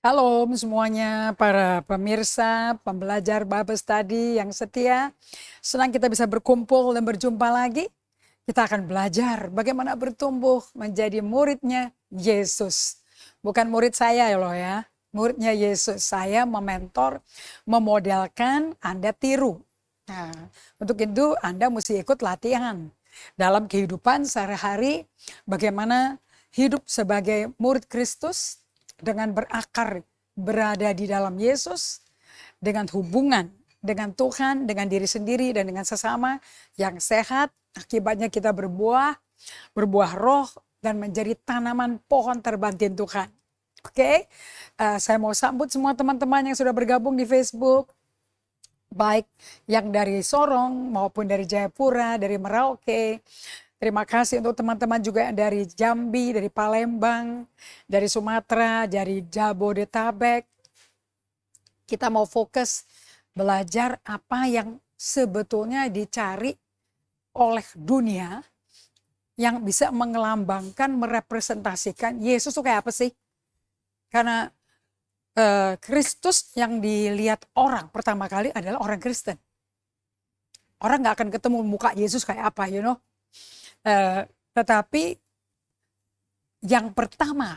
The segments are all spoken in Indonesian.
Shalom semuanya para pemirsa, pembelajar Bible Study yang setia. Senang kita bisa berkumpul dan berjumpa lagi. Kita akan belajar bagaimana bertumbuh menjadi muridnya Yesus. Bukan murid saya ya loh ya, muridnya Yesus. Saya mementor, memodelkan, Anda tiru. Nah, untuk itu Anda mesti ikut latihan. Dalam kehidupan sehari-hari, bagaimana hidup sebagai murid Kristus, dengan berakar berada di dalam Yesus, dengan hubungan dengan Tuhan, dengan diri sendiri dan dengan sesama yang sehat. Akibatnya kita berbuah roh dan menjadi tanaman pohon terbantin Tuhan. Oke, saya mau sambut semua teman-teman yang sudah bergabung di Facebook, baik yang dari Sorong maupun dari Jayapura, dari Merauke. Terima kasih untuk teman-teman juga yang dari Jambi, dari Palembang, dari Sumatera, dari Jabodetabek. Kita mau fokus belajar apa yang sebetulnya dicari oleh dunia yang bisa mengelambangkan, merepresentasikan Yesus itu kayak apa sih? Karena Kristus yang dilihat orang pertama kali adalah orang Kristen. Orang gak akan ketemu muka Yesus kayak apa, tetapi yang pertama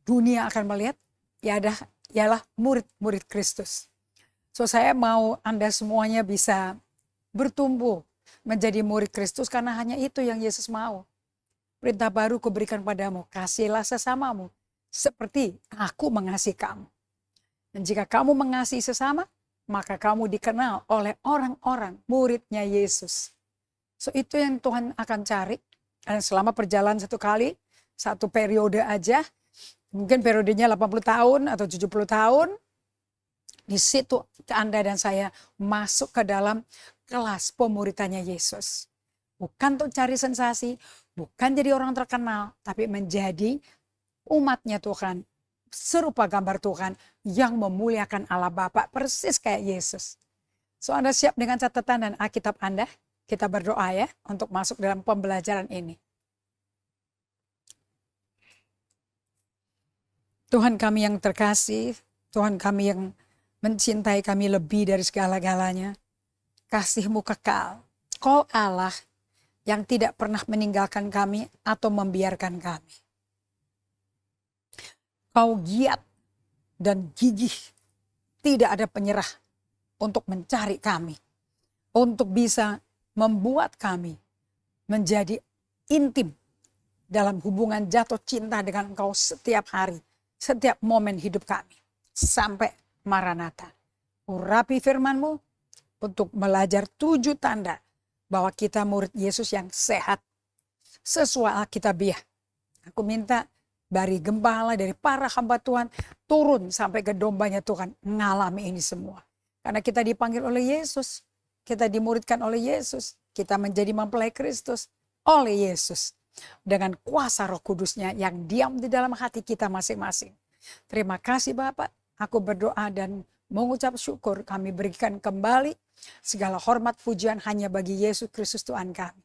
dunia akan melihat ialah murid-murid Kristus. So saya mau Anda semuanya bisa bertumbuh menjadi murid Kristus karena hanya itu yang Yesus mau. Perintah baru kuberikan padamu, kasihilah sesamamu seperti aku mengasihi kamu. Dan jika kamu mengasihi sesama, maka kamu dikenal oleh orang-orang muridnya Yesus. So itu yang Tuhan akan cari. Dan selama perjalanan satu periode aja, mungkin periodenya 80 tahun atau 70 tahun, di situ Anda dan saya masuk ke dalam kelas pemuridannya Yesus. Bukan untuk cari sensasi, bukan jadi orang terkenal, tapi menjadi umatnya Tuhan, serupa gambar Tuhan yang memuliakan Allah Bapa, persis kayak Yesus. So Anda siap dengan catatan dan Alkitab Anda? Kita berdoa ya untuk masuk dalam pembelajaran ini. Tuhan kami yang terkasih, Tuhan kami yang mencintai kami lebih dari segala-galanya. Kasih-Mu kekal. Kau Allah yang tidak pernah meninggalkan kami atau membiarkan kami. Kau giat dan gigih, tidak ada penyerah untuk mencari kami. Untuk bisa membuat kami menjadi intim dalam hubungan jatuh cinta dengan Engkau setiap hari, setiap momen hidup kami. Sampai Maranatha. Urapi firman-Mu untuk belajar 7 tanda bahwa kita murid Yesus yang sehat. Sesuai Alkitabiah. Aku minta dari gembala, dari para hamba Tuhan, turun sampai ke dombanya Tuhan, ngalami ini semua. Karena kita dipanggil oleh Yesus, kita dimuridkan oleh Yesus, kita menjadi mempelai Kristus oleh Yesus. Dengan kuasa Roh Kudusnya yang diam di dalam hati kita masing-masing. Terima kasih Bapak, aku berdoa dan mengucap syukur kami berikan kembali segala hormat pujian hanya bagi Yesus Kristus Tuhan kami.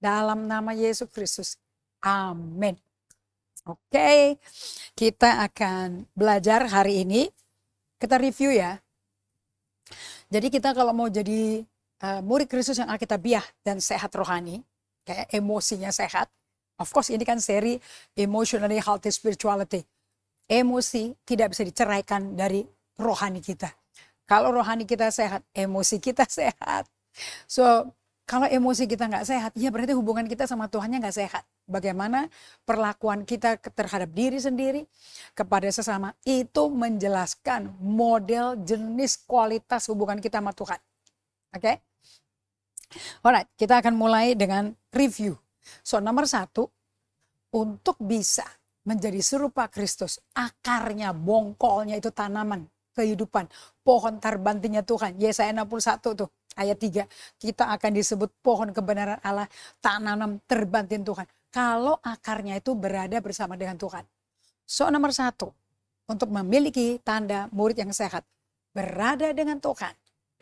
Dalam nama Yesus Kristus, amin. Oke, kita akan belajar hari ini. Kita review ya. Jadi kita kalau mau jadi murid Kristus yang alkitabiah dan sehat rohani, kayak emosinya sehat. Of course ini kan seri Emotionally Healthy Spirituality. Emosi tidak bisa diceraikan dari rohani kita. Kalau rohani kita sehat, emosi kita sehat. So kalau emosi kita nggak sehat, ya berarti hubungan kita sama Tuhannya nggak sehat. Bagaimana perlakuan kita terhadap diri sendiri, kepada sesama, itu menjelaskan model, jenis, kualitas hubungan kita sama Tuhan. Oke? Alright, kita akan mulai dengan review. So nomor 1, untuk bisa menjadi serupa Kristus, akarnya, bongkolnya itu tanaman, kehidupan, pohon terbantinya Tuhan. Yesaya 61 tuh, ayat 3. Kita akan disebut pohon kebenaran Allah, tanaman terbantin Tuhan. Kalau akarnya itu berada bersama dengan Tuhan. So nomor 1, untuk memiliki tanda murid yang sehat, berada dengan Tuhan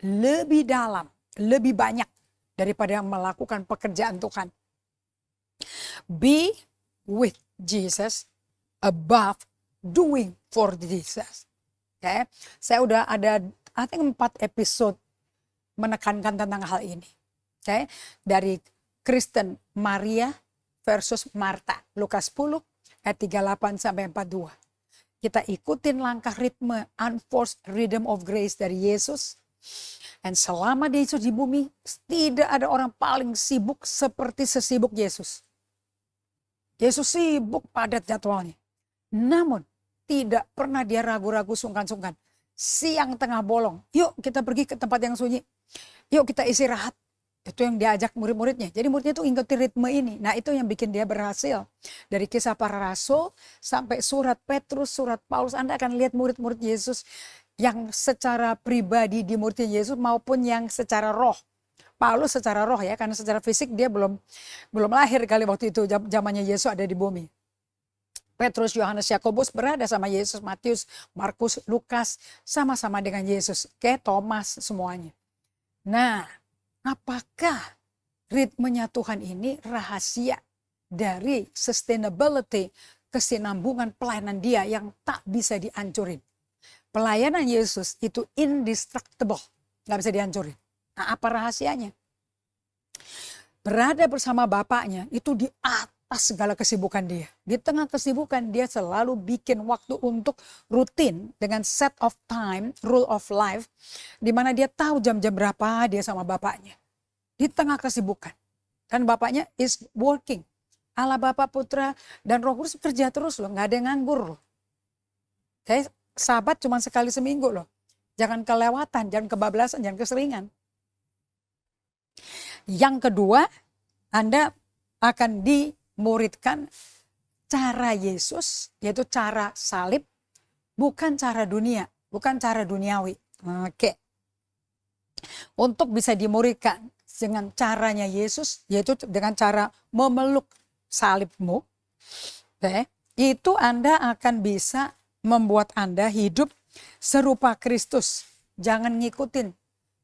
lebih dalam, lebih banyak daripada melakukan pekerjaan Tuhan. Be with Jesus above doing for Jesus. Oke, saya udah ada I think 4 episode menekankan tentang hal ini. Oke, dari Kristen Maria versus Marta, Lukas 10 ayat 38 sampai 42. Kita ikutin langkah ritme unforced rhythm of grace dari Yesus. Dan selama Yesus di bumi, tidak ada orang paling sibuk seperti sesibuk Yesus. Yesus sibuk padat jadwalnya. Namun tidak pernah dia ragu-ragu sungkan-sungkan. Siang tengah bolong, yuk kita pergi ke tempat yang sunyi. Yuk kita istirahat. Itu yang diajak murid-muridnya. Jadi muridnya itu ikuti ritme ini. Nah itu yang bikin dia berhasil. Dari Kisah Para Rasul sampai surat Petrus, surat Paulus. Anda akan lihat murid-murid Yesus yang secara pribadi di muridnya Yesus maupun yang secara roh. Paulus secara roh ya, karena secara fisik dia belum lahir kali waktu itu zamannya Yesus ada di bumi. Petrus, Yohanes, Yakobus berada sama Yesus, Matius, Markus, Lukas sama-sama dengan Yesus. Oke, Thomas semuanya. Nah, apakah ritmenya Tuhan ini rahasia dari sustainability, kesinambungan pelayanan dia yang tak bisa dihancurin. Pelayanan Yesus itu indestructible, gak bisa dihancurin. Nah, apa rahasianya? Berada bersama Bapaknya itu di atas segala kesibukan dia. Di tengah kesibukan dia selalu bikin waktu untuk rutin dengan set of time, rule of life. Di mana dia tahu jam-jam berapa dia sama Bapaknya. Di tengah kesibukan. Dan Bapaknya is working. Allah Bapa, Putra, dan Roh Kudus kerja terus loh. Gak ada yang nganggur loh. Kayak sabat cuma sekali seminggu loh. Jangan kelewatan, jangan kebablasan, jangan keseringan. Yang kedua, Anda akan dimuridkan cara Yesus, yaitu cara salib, bukan cara dunia, bukan cara duniawi. Oke. Untuk bisa dimuridkan dengan caranya Yesus, yaitu dengan cara memeluk salibmu, itu Anda akan bisa membuat Anda hidup serupa Kristus. Jangan ngikutin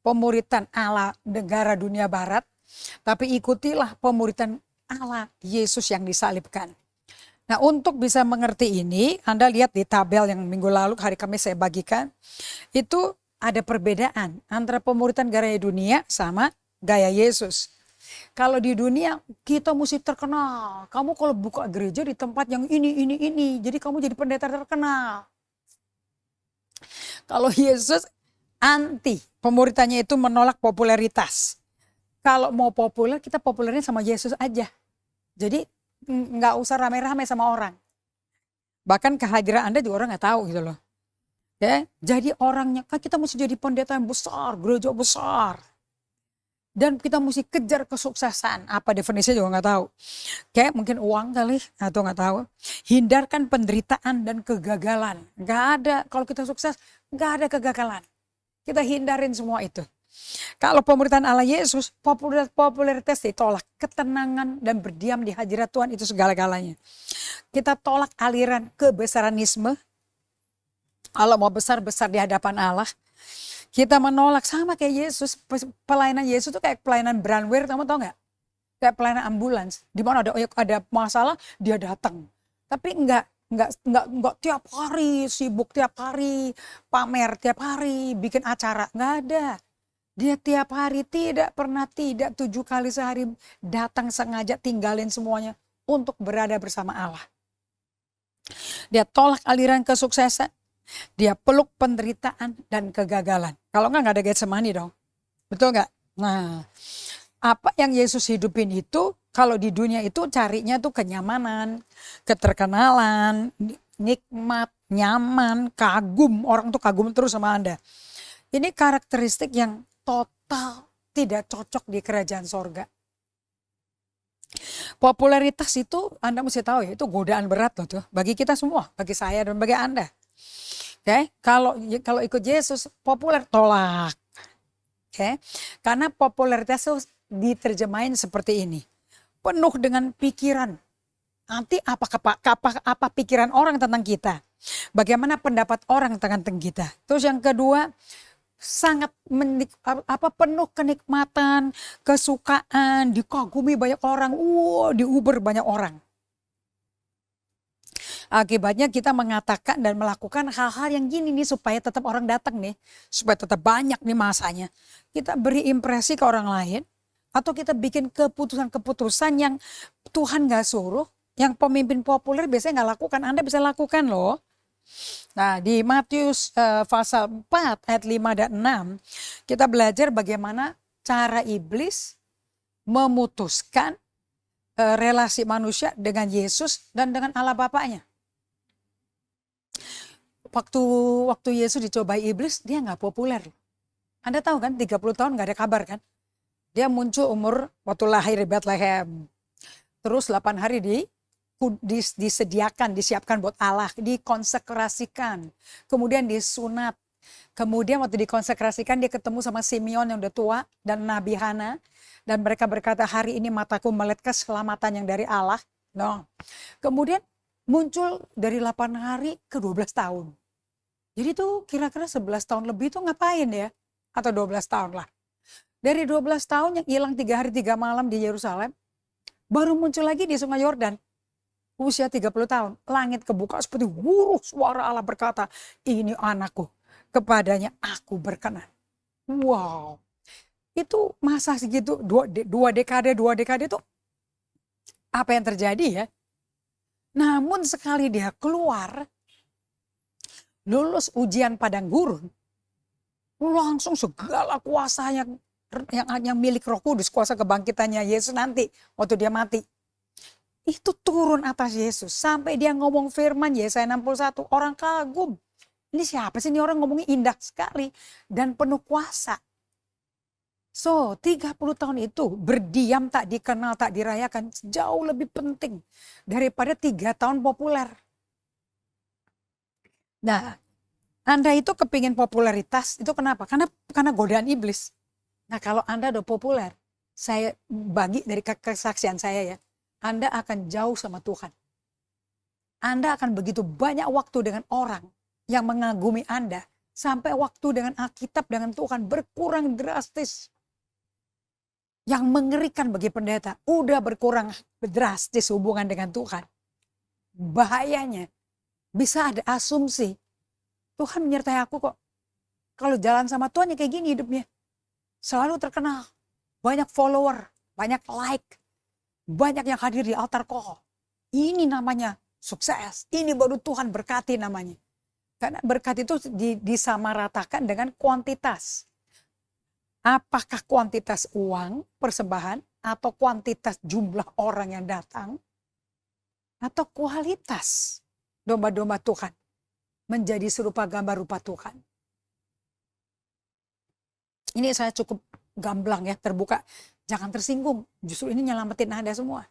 pemuritan ala negara dunia barat, tapi ikutilah pemuritan ala Yesus yang disalibkan. Nah, untuk bisa mengerti ini, Anda lihat di tabel yang minggu lalu hari Kamis saya bagikan, itu ada perbedaan antara pemuritan gaya dunia sama gaya Yesus. Kalau di dunia kita mesti terkenal. Kamu kalau buka gereja di tempat yang ini. Jadi kamu jadi pendeta terkenal. Kalau Yesus anti, pemuritannya itu menolak popularitas. Kalau mau populer, kita populernya sama Yesus aja. Jadi nggak usah rame-rame sama orang. Bahkan kehadiran Anda juga orang nggak tahu gitu loh. Ya, jadi orangnya kan kita mesti jadi pendeta yang besar, gereja besar. Dan kita mesti kejar kesuksesan. Apa definisinya juga nggak tahu. Kayak mungkin uang kali atau nggak tahu. Hindarkan penderitaan dan kegagalan. Nggak ada. Kalau kita sukses nggak ada kegagalan. Kita hindarin semua itu. Kalau pemuritan Allah Yesus, popularitas ditolak. Ketenangan dan berdiam di hadirat Tuhan itu segala-galanya. Kita tolak aliran kebesaranisme. Allah mau besar-besar di hadapan Allah. Kita menolak sama kayak Yesus. Pelayanan Yesus itu kayak pelayanan brandwear, kamu tahu nggak? Kayak pelayanan ambulans. Di mana ada masalah, dia datang. Tapi enggak tiap hari sibuk, tiap hari pamer, tiap hari bikin acara. Nggak ada. Dia tiap hari tidak 7 kali sehari datang sengaja tinggalin semuanya untuk berada bersama Allah. Dia tolak aliran kesuksesan. Dia peluk penderitaan dan kegagalan. Kalau nggak ada Getsemani dong. Betul nggak? Nah, apa yang Yesus hidupin itu, kalau di dunia itu carinya tuh kenyamanan, keterkenalan, nikmat, nyaman, kagum. Orang tuh kagum terus sama Anda. Ini karakteristik yang total tidak cocok di kerajaan sorga. Popularitas itu Anda mesti tahu ya, itu godaan berat loh tuh. Bagi kita semua, bagi saya dan bagi Anda. Oke, kalau ikut Yesus populer tolak. Oke, karena popularitas itu diterjemahin seperti ini. Penuh dengan pikiran. Nanti apa pikiran orang tentang kita? Bagaimana pendapat orang tentang kita? Terus yang kedua, sangat penuh kenikmatan, kesukaan, dikagumi banyak orang, diuber banyak orang. Akibatnya kita mengatakan dan melakukan hal-hal yang gini nih supaya tetap orang datang nih. Supaya tetap banyak nih masanya. Kita beri impresi ke orang lain. Atau kita bikin keputusan-keputusan yang Tuhan gak suruh. Yang pemimpin populer biasanya gak lakukan. Anda bisa lakukan loh. Nah di Matius pasal 4 ayat 5 dan 6. Kita belajar bagaimana cara iblis memutuskan relasi manusia dengan Yesus dan dengan Allah Bapaknya. Waktu Yesus dicobai iblis, dia nggak populer. Anda tahu kan 30 tahun nggak ada kabar kan. Dia muncul waktu lahir di Bethlehem. Terus 8 hari disiapkan buat Allah, dikonsekrasikan. Kemudian disunat. Kemudian waktu dikonsekrasikan dia ketemu sama Simeon yang udah tua dan Nabi Hana. Dan mereka berkata, hari ini mataku melihat keselamatan yang dari Allah. No. Kemudian muncul dari 8 hari ke 12 tahun. Jadi tuh kira-kira 11 tahun lebih tuh ngapain ya? Atau 12 tahun lah. Dari 12 tahun yang hilang 3 hari 3 malam di Yerusalem. Baru muncul lagi di Sungai Yordan. Usia 30 tahun. Langit kebuka seperti suara Allah berkata, ini anakku. Kepadanya aku berkenan. Wow. Itu masa segitu, dua dekade itu apa yang terjadi ya. Namun sekali dia keluar, lulus ujian padang gurun, langsung segala kuasanya yang milik Roh Kudus, kuasa kebangkitannya Yesus nanti waktu dia mati. Itu turun atas Yesus sampai dia ngomong firman Yesaya 61, orang kagum. Ini siapa sih ini orang ngomongnya indah sekali dan penuh kuasa. So 30 tahun itu berdiam tak dikenal tak dirayakan jauh lebih penting daripada 3 tahun populer. Nah, Anda itu kepingin popularitas, itu kenapa? Karena godaan iblis. Nah kalau Anda udah populer, saya bagi dari kesaksian saya ya, Anda akan jauh sama Tuhan. Anda akan begitu banyak waktu dengan orang yang mengagumi Anda, sampai waktu dengan Alkitab, dengan Tuhan berkurang drastis. Yang mengerikan bagi pendeta, udah berkurang drastis hubungan dengan Tuhan. Bahayanya, bisa ada asumsi, Tuhan menyertai aku kok. Kalau jalan sama Tuhan ya kayak gini hidupnya. Selalu terkenal, banyak follower, banyak like, banyak yang hadir di altar call. Ini namanya sukses, ini baru Tuhan berkati namanya. Karena berkat itu disamaratakan dengan kuantitas. Apakah kuantitas uang, persembahan, atau kuantitas jumlah orang yang datang, atau kualitas domba-domba Tuhan menjadi serupa gambar rupa Tuhan. Ini saya cukup gamblang ya, terbuka. Jangan tersinggung, justru ini nyelamatin Anda semua.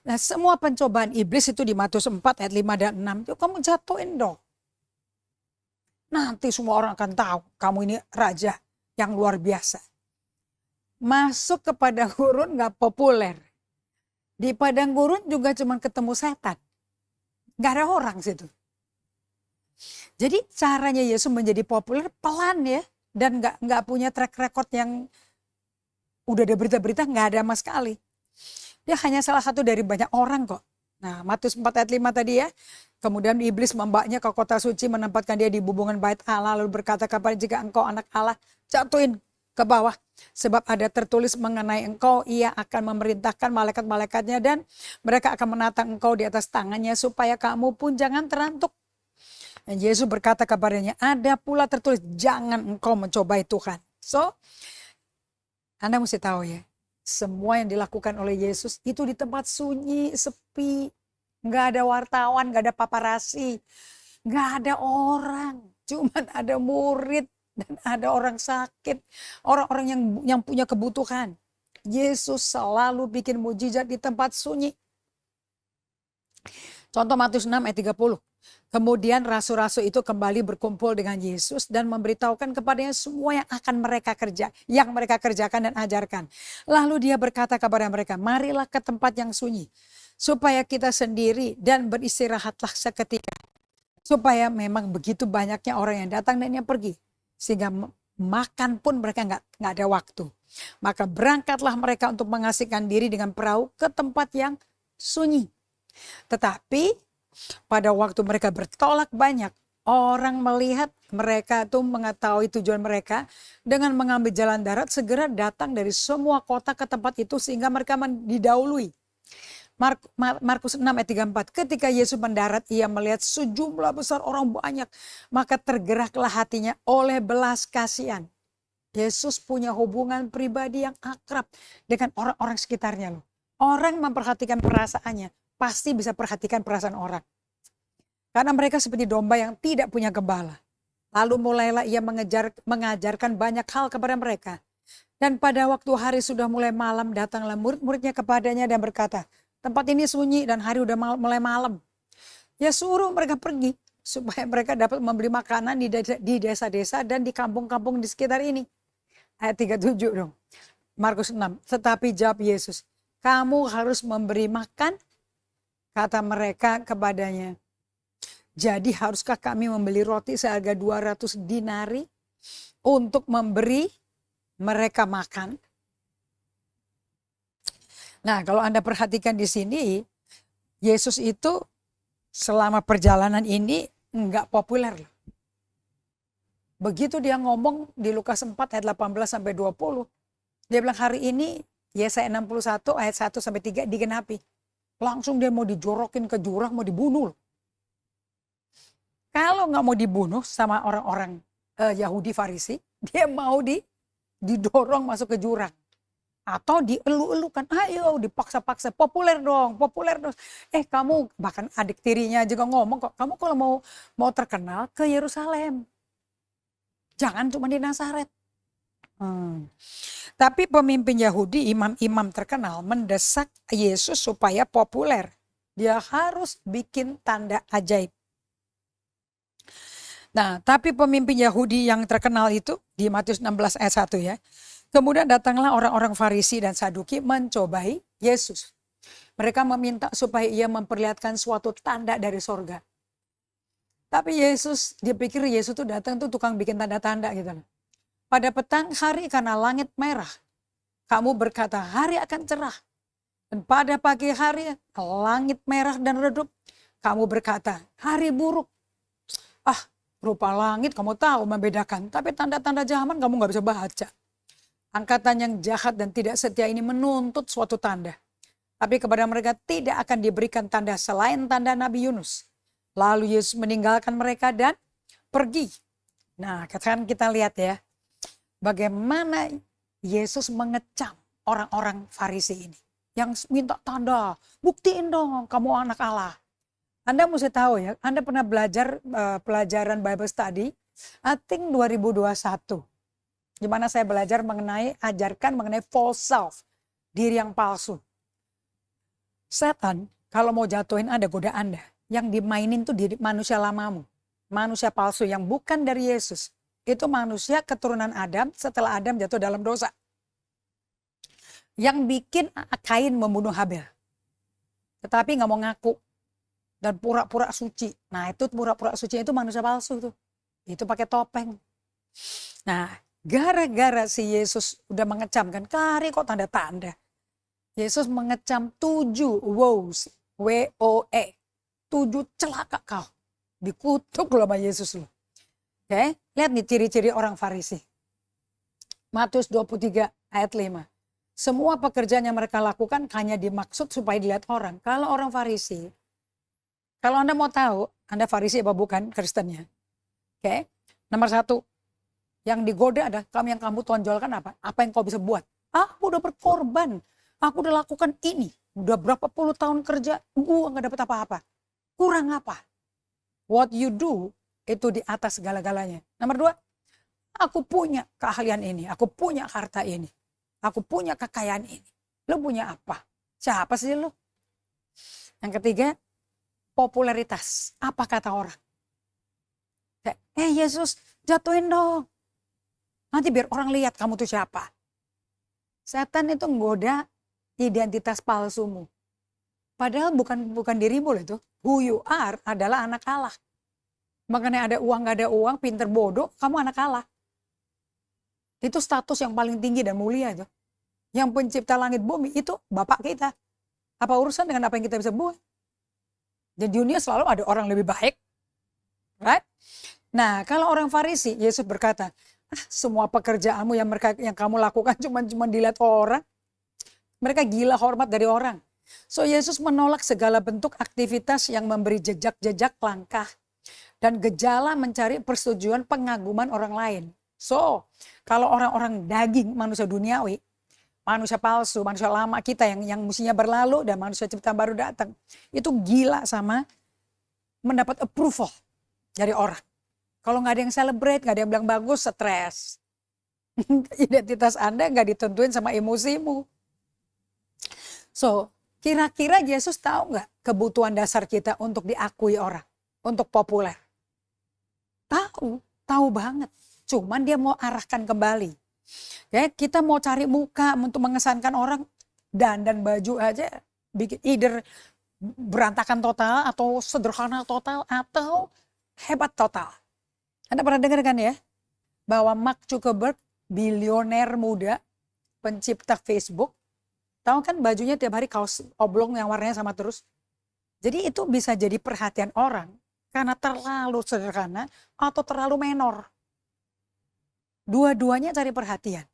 Nah semua pencobaan iblis itu di Matius 4 ayat 5 dan 6, yuk kamu jatuhin dong. Nanti semua orang akan tahu kamu ini raja yang luar biasa. Masuk ke padang gurun gak populer. Di padang gurun juga cuma ketemu setan. Gak ada orang situ. Jadi caranya Yesus menjadi populer pelan ya. Dan gak punya track record yang udah ada berita-berita, gak ada sama sekali. Dia hanya salah satu dari banyak orang kok. Nah Matius 4 ayat 5 tadi ya. Kemudian iblis membawanya ke kota suci, menempatkan dia di bubungan bait Allah, lalu berkata kepada, jika engkau anak Allah, jatuhin ke bawah. Sebab ada tertulis mengenai engkau, ia akan memerintahkan malaikat-malaikatnya dan mereka akan menatang engkau di atas tangannya supaya kamu pun jangan terantuk. Dan Yesus berkata kepadanya, ada pula tertulis, jangan engkau mencobai Tuhan. So, Anda mesti tahu ya, semua yang dilakukan oleh Yesus itu di tempat sunyi, sepi. Nggak ada wartawan, nggak ada paparasi, nggak ada orang. Cuman ada murid dan ada orang sakit, orang-orang yang punya kebutuhan. Yesus selalu bikin mujizat di tempat sunyi. Contoh Matius 6 ayat 30. Kemudian rasul-rasul itu kembali berkumpul dengan Yesus dan memberitahukan kepadanya semua yang mereka kerjakan dan ajarkan. Lalu dia berkata kepada mereka, marilah ke tempat yang sunyi, supaya kita sendiri dan beristirahatlah seketika. Supaya memang begitu banyaknya orang yang datang dan yang pergi. Sehingga makan pun mereka nggak ada waktu. Maka berangkatlah mereka untuk mengasingkan diri dengan perahu ke tempat yang sunyi. Tetapi pada waktu mereka bertolak banyak, orang melihat mereka tuh mengetahui tujuan mereka dengan mengambil jalan darat, segera datang dari semua kota ke tempat itu sehingga mereka didahului. Markus 6 ayat 34. Ketika Yesus mendarat, ia melihat sejumlah besar orang banyak, maka tergeraklah hatinya oleh belas kasihan. Yesus punya hubungan pribadi yang akrab dengan orang-orang sekitarnya loh. Orang memperhatikan perasaannya, pasti bisa perhatikan perasaan orang. Karena mereka seperti domba yang tidak punya gembala. Lalu mulailah ia mengajarkan banyak hal kepada mereka. Dan pada waktu hari sudah mulai malam, datanglah murid-muridnya kepadanya dan berkata, tempat ini sunyi dan hari udah mulai malam. Ya suruh mereka pergi supaya mereka dapat membeli makanan di desa-desa dan di kampung-kampung di sekitar ini. Ayat 37 dong. Markus 6. Tetapi jawab Yesus, kamu harus memberi makan, kata mereka kepadanya. Jadi haruskah kami membeli roti seharga 200 dinari untuk memberi mereka makan? Nah, kalau Anda perhatikan di sini, Yesus itu selama perjalanan ini enggak populer. Begitu dia ngomong di Lukas 4 ayat 18 sampai 20, dia bilang hari ini Yesaya 61 ayat 1 sampai 3 digenapi. Langsung dia mau dijorokin ke jurang, mau dibunuh. Kalau nggak mau dibunuh sama orang-orang Yahudi Farisi, dia mau didorong masuk ke jurang. Atau dielu-elukan, ayo dipaksa-paksa, populer dong. Kamu, bahkan adik tirinya juga ngomong kok, kamu kalau mau terkenal ke Yerusalem. Jangan cuma di Nazaret. Tapi pemimpin Yahudi, imam-imam terkenal mendesak Yesus supaya populer. Dia harus bikin tanda ajaib. Nah, tapi pemimpin Yahudi yang terkenal itu di Matius 16 ayat 1 ya. Kemudian datanglah orang-orang Farisi dan Saduki mencobai Yesus. Mereka meminta supaya ia memperlihatkan suatu tanda dari sorga. Tapi Yesus, dia pikir Yesus tuh datang tuh tukang bikin tanda-tanda gitu. Pada petang hari karena langit merah, kamu berkata hari akan cerah. Dan pada pagi hari langit merah dan redup, kamu berkata hari buruk. Rupa langit kamu tahu membedakan, tapi tanda-tanda zaman kamu gak bisa baca. Angkatan yang jahat dan tidak setia ini menuntut suatu tanda. Tapi kepada mereka tidak akan diberikan tanda selain tanda Nabi Yunus. Lalu Yesus meninggalkan mereka dan pergi. Nah, sekarang kita lihat ya, bagaimana Yesus mengecam orang-orang Farisi ini. Yang minta tanda, buktiin dong kamu anak Allah. Anda mesti tahu ya, Anda pernah belajar pelajaran Bible Study, I think 2021. Di mana saya belajar ajarkan mengenai false self, diri yang palsu. Setan kalau mau jatuhin Anda, goda Anda, yang dimainin tuh diri manusia lamamu. Manusia palsu yang bukan dari Yesus. Itu manusia keturunan Adam setelah Adam jatuh dalam dosa. Yang bikin Kain membunuh Habel. Tetapi gak mau ngaku. Dan pura-pura suci. Nah itu pura-pura suci itu manusia palsu tuh. Itu pakai topeng. Nah gara-gara si Yesus udah mengecam kan. Kari kok tanda-tanda. Yesus mengecam 7 woes. W-O-E. 7 celaka kau. Dikutuk loh sama Yesus loh. Oke, lihat nih ciri-ciri orang Farisi. Matius 23 ayat 5. Semua pekerjaan yang mereka lakukan hanya dimaksud supaya dilihat orang. Kalau orang Farisi, kalau Anda mau tahu, Anda Farisi apa bukan Kristennya. Oke, nomor 1, yang digoda ada yang kamu tonjolkan apa? Apa yang kau bisa buat? Aku udah berkorban, aku udah lakukan ini. Udah berapa puluh tahun kerja, gue gak dapat apa-apa. Kurang apa? What you do itu di atas segala-galanya. Nomor 2, aku punya keahlian ini, aku punya harta ini, aku punya kekayaan ini. Lo punya apa? Siapa sih lo? Yang ketiga, popularitas. Apa kata orang? Yesus jatuhin dong. Nanti biar orang lihat kamu tuh siapa. Setan itu menggoda identitas palsumu. Padahal bukan dirimu loh itu. Who you are adalah anak Allah. Makanya ada uang gak ada uang, pinter bodoh, kamu anak Allah. Itu status yang paling tinggi dan mulia itu. Yang pencipta langit bumi itu Bapak kita. Apa urusan dengan apa yang kita bisa buat? Di dunia selalu ada orang lebih baik. Right? Nah, kalau orang Farisi, Yesus berkata, semua pekerjaanmu yang kamu lakukan cuma dilihat orang. Mereka gila hormat dari orang. So Yesus menolak segala bentuk aktivitas yang memberi jejak-jejak langkah dan gejala mencari persetujuan pengaguman orang lain. So, kalau orang-orang daging, manusia duniawi, manusia palsu, manusia lama kita yang mestinya berlalu dan manusia ciptaan baru datang, itu gila sama mendapat approval dari orang. Kalau nggak ada yang celebrate, nggak ada yang bilang bagus, stres. Identitas Anda nggak ditentuin sama emosimu. So, kira-kira Yesus tahu nggak kebutuhan dasar kita untuk diakui orang, untuk populer? Tahu banget. Cuman dia mau arahkan kembali. Ya, kita mau cari muka untuk mengesankan orang, dan baju aja bikin either berantakan total atau sederhana total atau hebat total. Anda pernah dengar kan ya? Bahwa Mark Zuckerberg, bilioner muda, pencipta Facebook, tahu kan bajunya tiap hari kaos oblong yang warnanya sama terus. Jadi itu bisa jadi perhatian orang karena terlalu sederhana atau terlalu menor. Dua-duanya cari perhatian.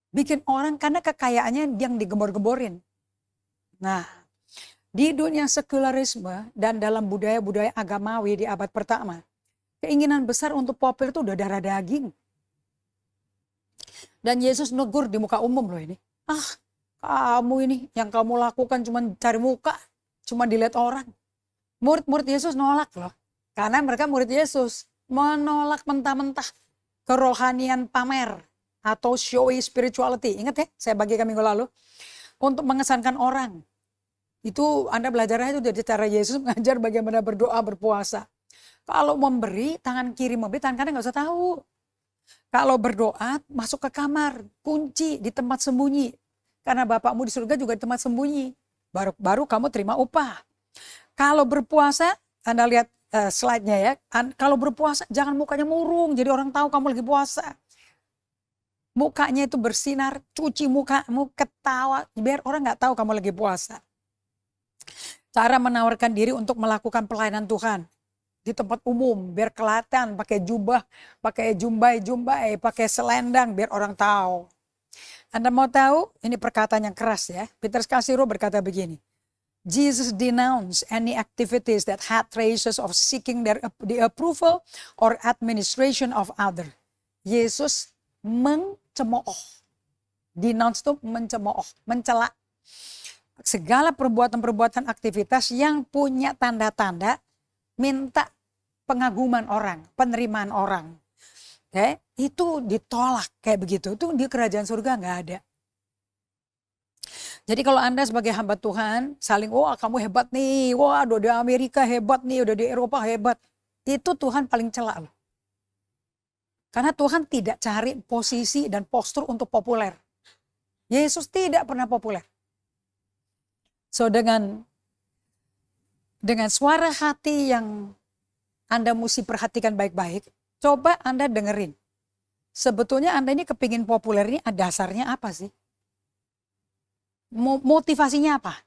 Bikin orang karena kekayaannya yang digembor-gemborin. Nah, di dunia sekularisme dan dalam budaya-budaya agamawi di abad pertama, keinginan besar untuk populer itu udah darah daging. Dan Yesus negur di muka umum loh ini. Kamu ini yang kamu lakukan cuma cari muka, cuma dilihat orang. Murid-murid Yesus nolak loh. Karena mereka murid Yesus. Menolak mentah-mentah kerohanian pamer atau showy spirituality. Ingat ya, saya bagikan minggu lalu. Untuk mengesankan orang. Itu Anda belajarnya itu dari cara Yesus mengajar bagaimana berdoa, berpuasa. Kalau memberi, tangan kiri memberi, tangan kanan gak usah tahu. Kalau berdoa, masuk ke kamar, kunci di tempat sembunyi. Karena Bapakmu di surga juga di tempat sembunyi. Baru kamu terima upah. Kalau berpuasa, Anda lihat slide-nya ya. Kalau berpuasa, jangan mukanya murung. Jadi orang tahu kamu lagi puasa. Mukanya itu bersinar, cuci mukamu, ketawa. Biar orang gak tahu kamu lagi puasa. Cara menawarkan diri untuk melakukan pelayanan Tuhan. Di tempat umum, biar kelihatan, pakai jubah, pakai jumbai, pakai selendang, biar orang tahu. Anda mau tahu? Ini perkataan yang keras ya. Peter Scarsero berkata begini. Jesus denounced any activities that had traces of seeking the approval or administration of others. Yesus mencemooh. Denounce itu mencemooh, mencela. Segala perbuatan-perbuatan aktivitas yang punya tanda-tanda minta pengaguman orang, penerimaan orang. Itu ditolak kayak begitu. Itu di kerajaan surga nggak ada. Jadi kalau Anda sebagai hamba Tuhan saling, wah kamu hebat nih, wah udah di Amerika hebat nih, udah di Eropa hebat. Itu Tuhan paling celak loh. Karena Tuhan tidak cari posisi dan postur untuk populer. Yesus tidak pernah populer. So dengan suara hati yang Anda mesti perhatikan baik-baik, coba Anda dengerin. Sebetulnya Anda ini kepingin populer ini dasarnya apa sih? Motivasinya apa?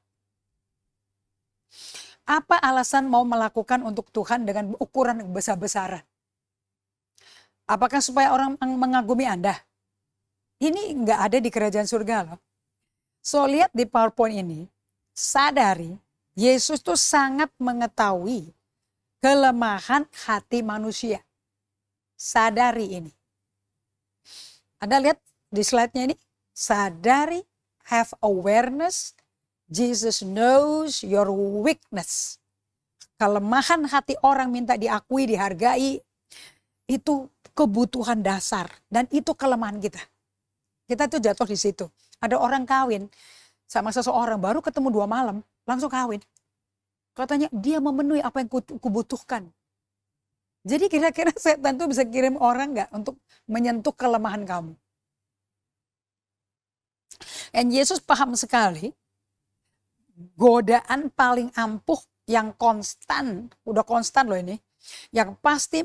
Apa alasan mau melakukan untuk Tuhan dengan ukuran besar-besaran? Apakah supaya orang mengagumi Anda? Ini nggak ada di kerajaan surga loh. So lihat di PowerPoint ini, sadari Yesus tuh sangat mengetahui kelemahan hati manusia. Sadari ini. Anda lihat di slide-nya ini. Sadari, have awareness, Jesus knows your weakness. Kelemahan hati orang minta diakui, dihargai, itu kebutuhan dasar. Dan itu kelemahan kita. Kita tuh jatuh di situ. Ada orang kawin sama seseorang, baru ketemu 2 malam, langsung kawin. Katanya dia memenuhi apa yang kubutuhkan. Jadi kira-kira setan tuh bisa kirim orang gak untuk menyentuh kelemahan kamu? Dan Yesus paham sekali godaan paling ampuh yang konstan, udah konstan loh ini, yang pasti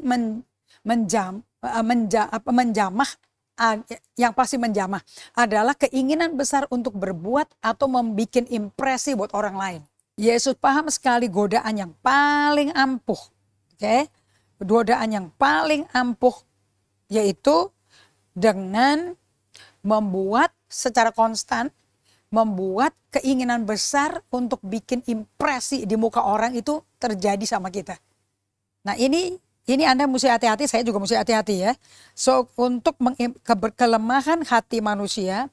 yang pasti menjamah adalah keinginan besar untuk berbuat atau membuat impresi buat orang lain. Yesus paham sekali godaan yang paling ampuh. Oke? Godaan yang paling ampuh yaitu dengan membuat secara konstan, membuat keinginan besar untuk bikin impresi di muka orang itu terjadi sama kita. Nah ini Anda mesti hati-hati, saya juga mesti hati-hati ya. So untuk kelemahan hati manusia,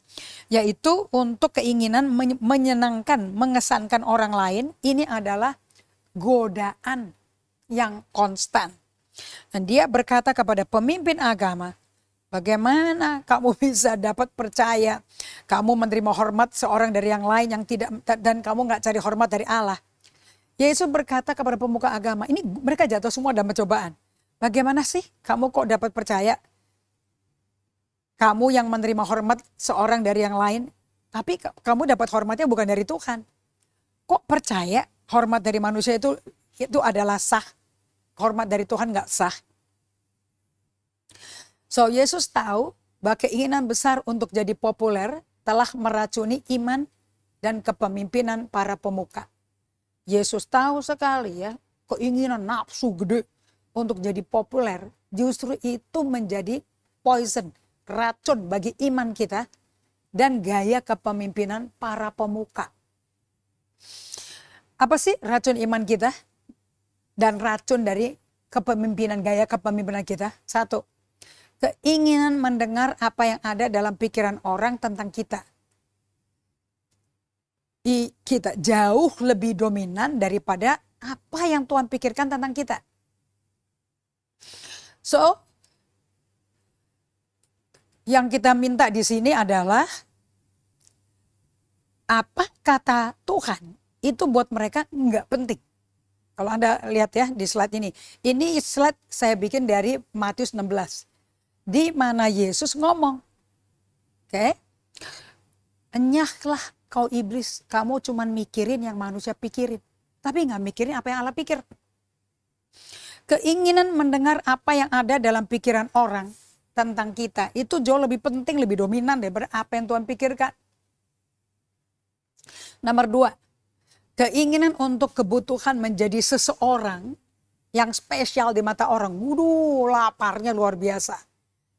yaitu untuk keinginan menyenangkan, mengesankan orang lain, ini adalah godaan yang konstan. Dan dia berkata kepada pemimpin agama, bagaimana kamu bisa dapat percaya, kamu menerima hormat seorang dari yang lain yang tidak, dan kamu nggak cari hormat dari Allah. Yesus berkata kepada pemuka agama, ini mereka jatuh semua dalam pencobaan. Bagaimana sih kamu kok dapat percaya, kamu yang menerima hormat seorang dari yang lain, tapi kamu dapat hormatnya bukan dari Tuhan. Kok percaya hormat dari manusia itu adalah sah, hormat dari Tuhan nggak sah. So Yesus tahu bahwa keinginan besar untuk jadi populer telah meracuni iman dan kepemimpinan para pemuka. Yesus tahu sekali ya, keinginan nafsu gede untuk jadi populer justru itu menjadi poison, racun bagi iman kita dan gaya kepemimpinan para pemuka. Apa sih racun iman kita dan racun dari kepemimpinan, gaya kepemimpinan kita? Satu, keinginan mendengar apa yang ada dalam pikiran orang tentang kita. Kita jauh lebih dominan daripada apa yang Tuhan pikirkan tentang kita. So, yang kita minta di sini adalah apa kata Tuhan itu buat mereka nggak penting. Kalau Anda lihat ya di slide ini. Ini slide saya bikin dari Matius 16. Di mana Yesus ngomong. Oke. Enyahlah kau iblis, kamu cuman mikirin yang manusia pikirin. Tapi gak mikirin apa yang Allah pikir. Keinginan mendengar apa yang ada dalam pikiran orang tentang kita. Itu jauh lebih penting, lebih dominan daripada apa yang Tuhan pikirkan. Nomor 2. Keinginan untuk kebutuhan menjadi seseorang yang spesial di mata orang. Waduh, laparnya luar biasa.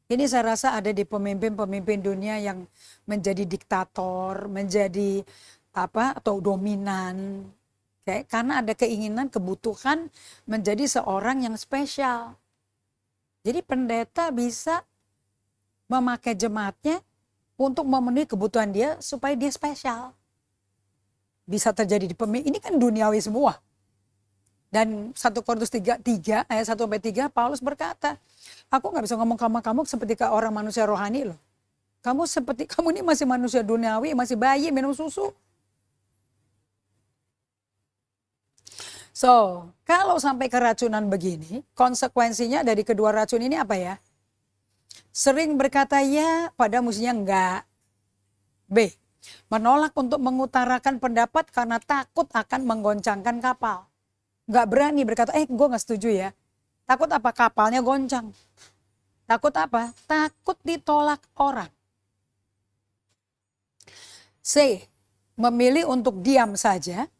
Ini saya rasa ada di pemimpin-pemimpin dunia yang menjadi diktator, menjadi atau dominan. Okay? Karena ada keinginan, kebutuhan menjadi seorang yang spesial. Jadi pendeta bisa memakai jemaatnya untuk memenuhi kebutuhan dia supaya dia spesial. Bisa terjadi di pemimpin, ini kan duniawi semua. Dan 1 Korintus 3 ayat 1-3 Paulus berkata, aku gak bisa ngomong sama kamu seperti orang manusia rohani loh. Kamu ini masih manusia duniawi, masih bayi minum susu. So, kalau sampai keracunan begini, konsekuensinya dari kedua racun ini apa ya? Sering berkata ya, pada mestinya enggak. B, menolak untuk mengutarakan pendapat karena takut akan menggoncangkan kapal. Enggak berani berkata, gue gak setuju ya. Takut apa? Kapalnya goncang. Takut apa? Takut ditolak orang. C, memilih untuk diam saja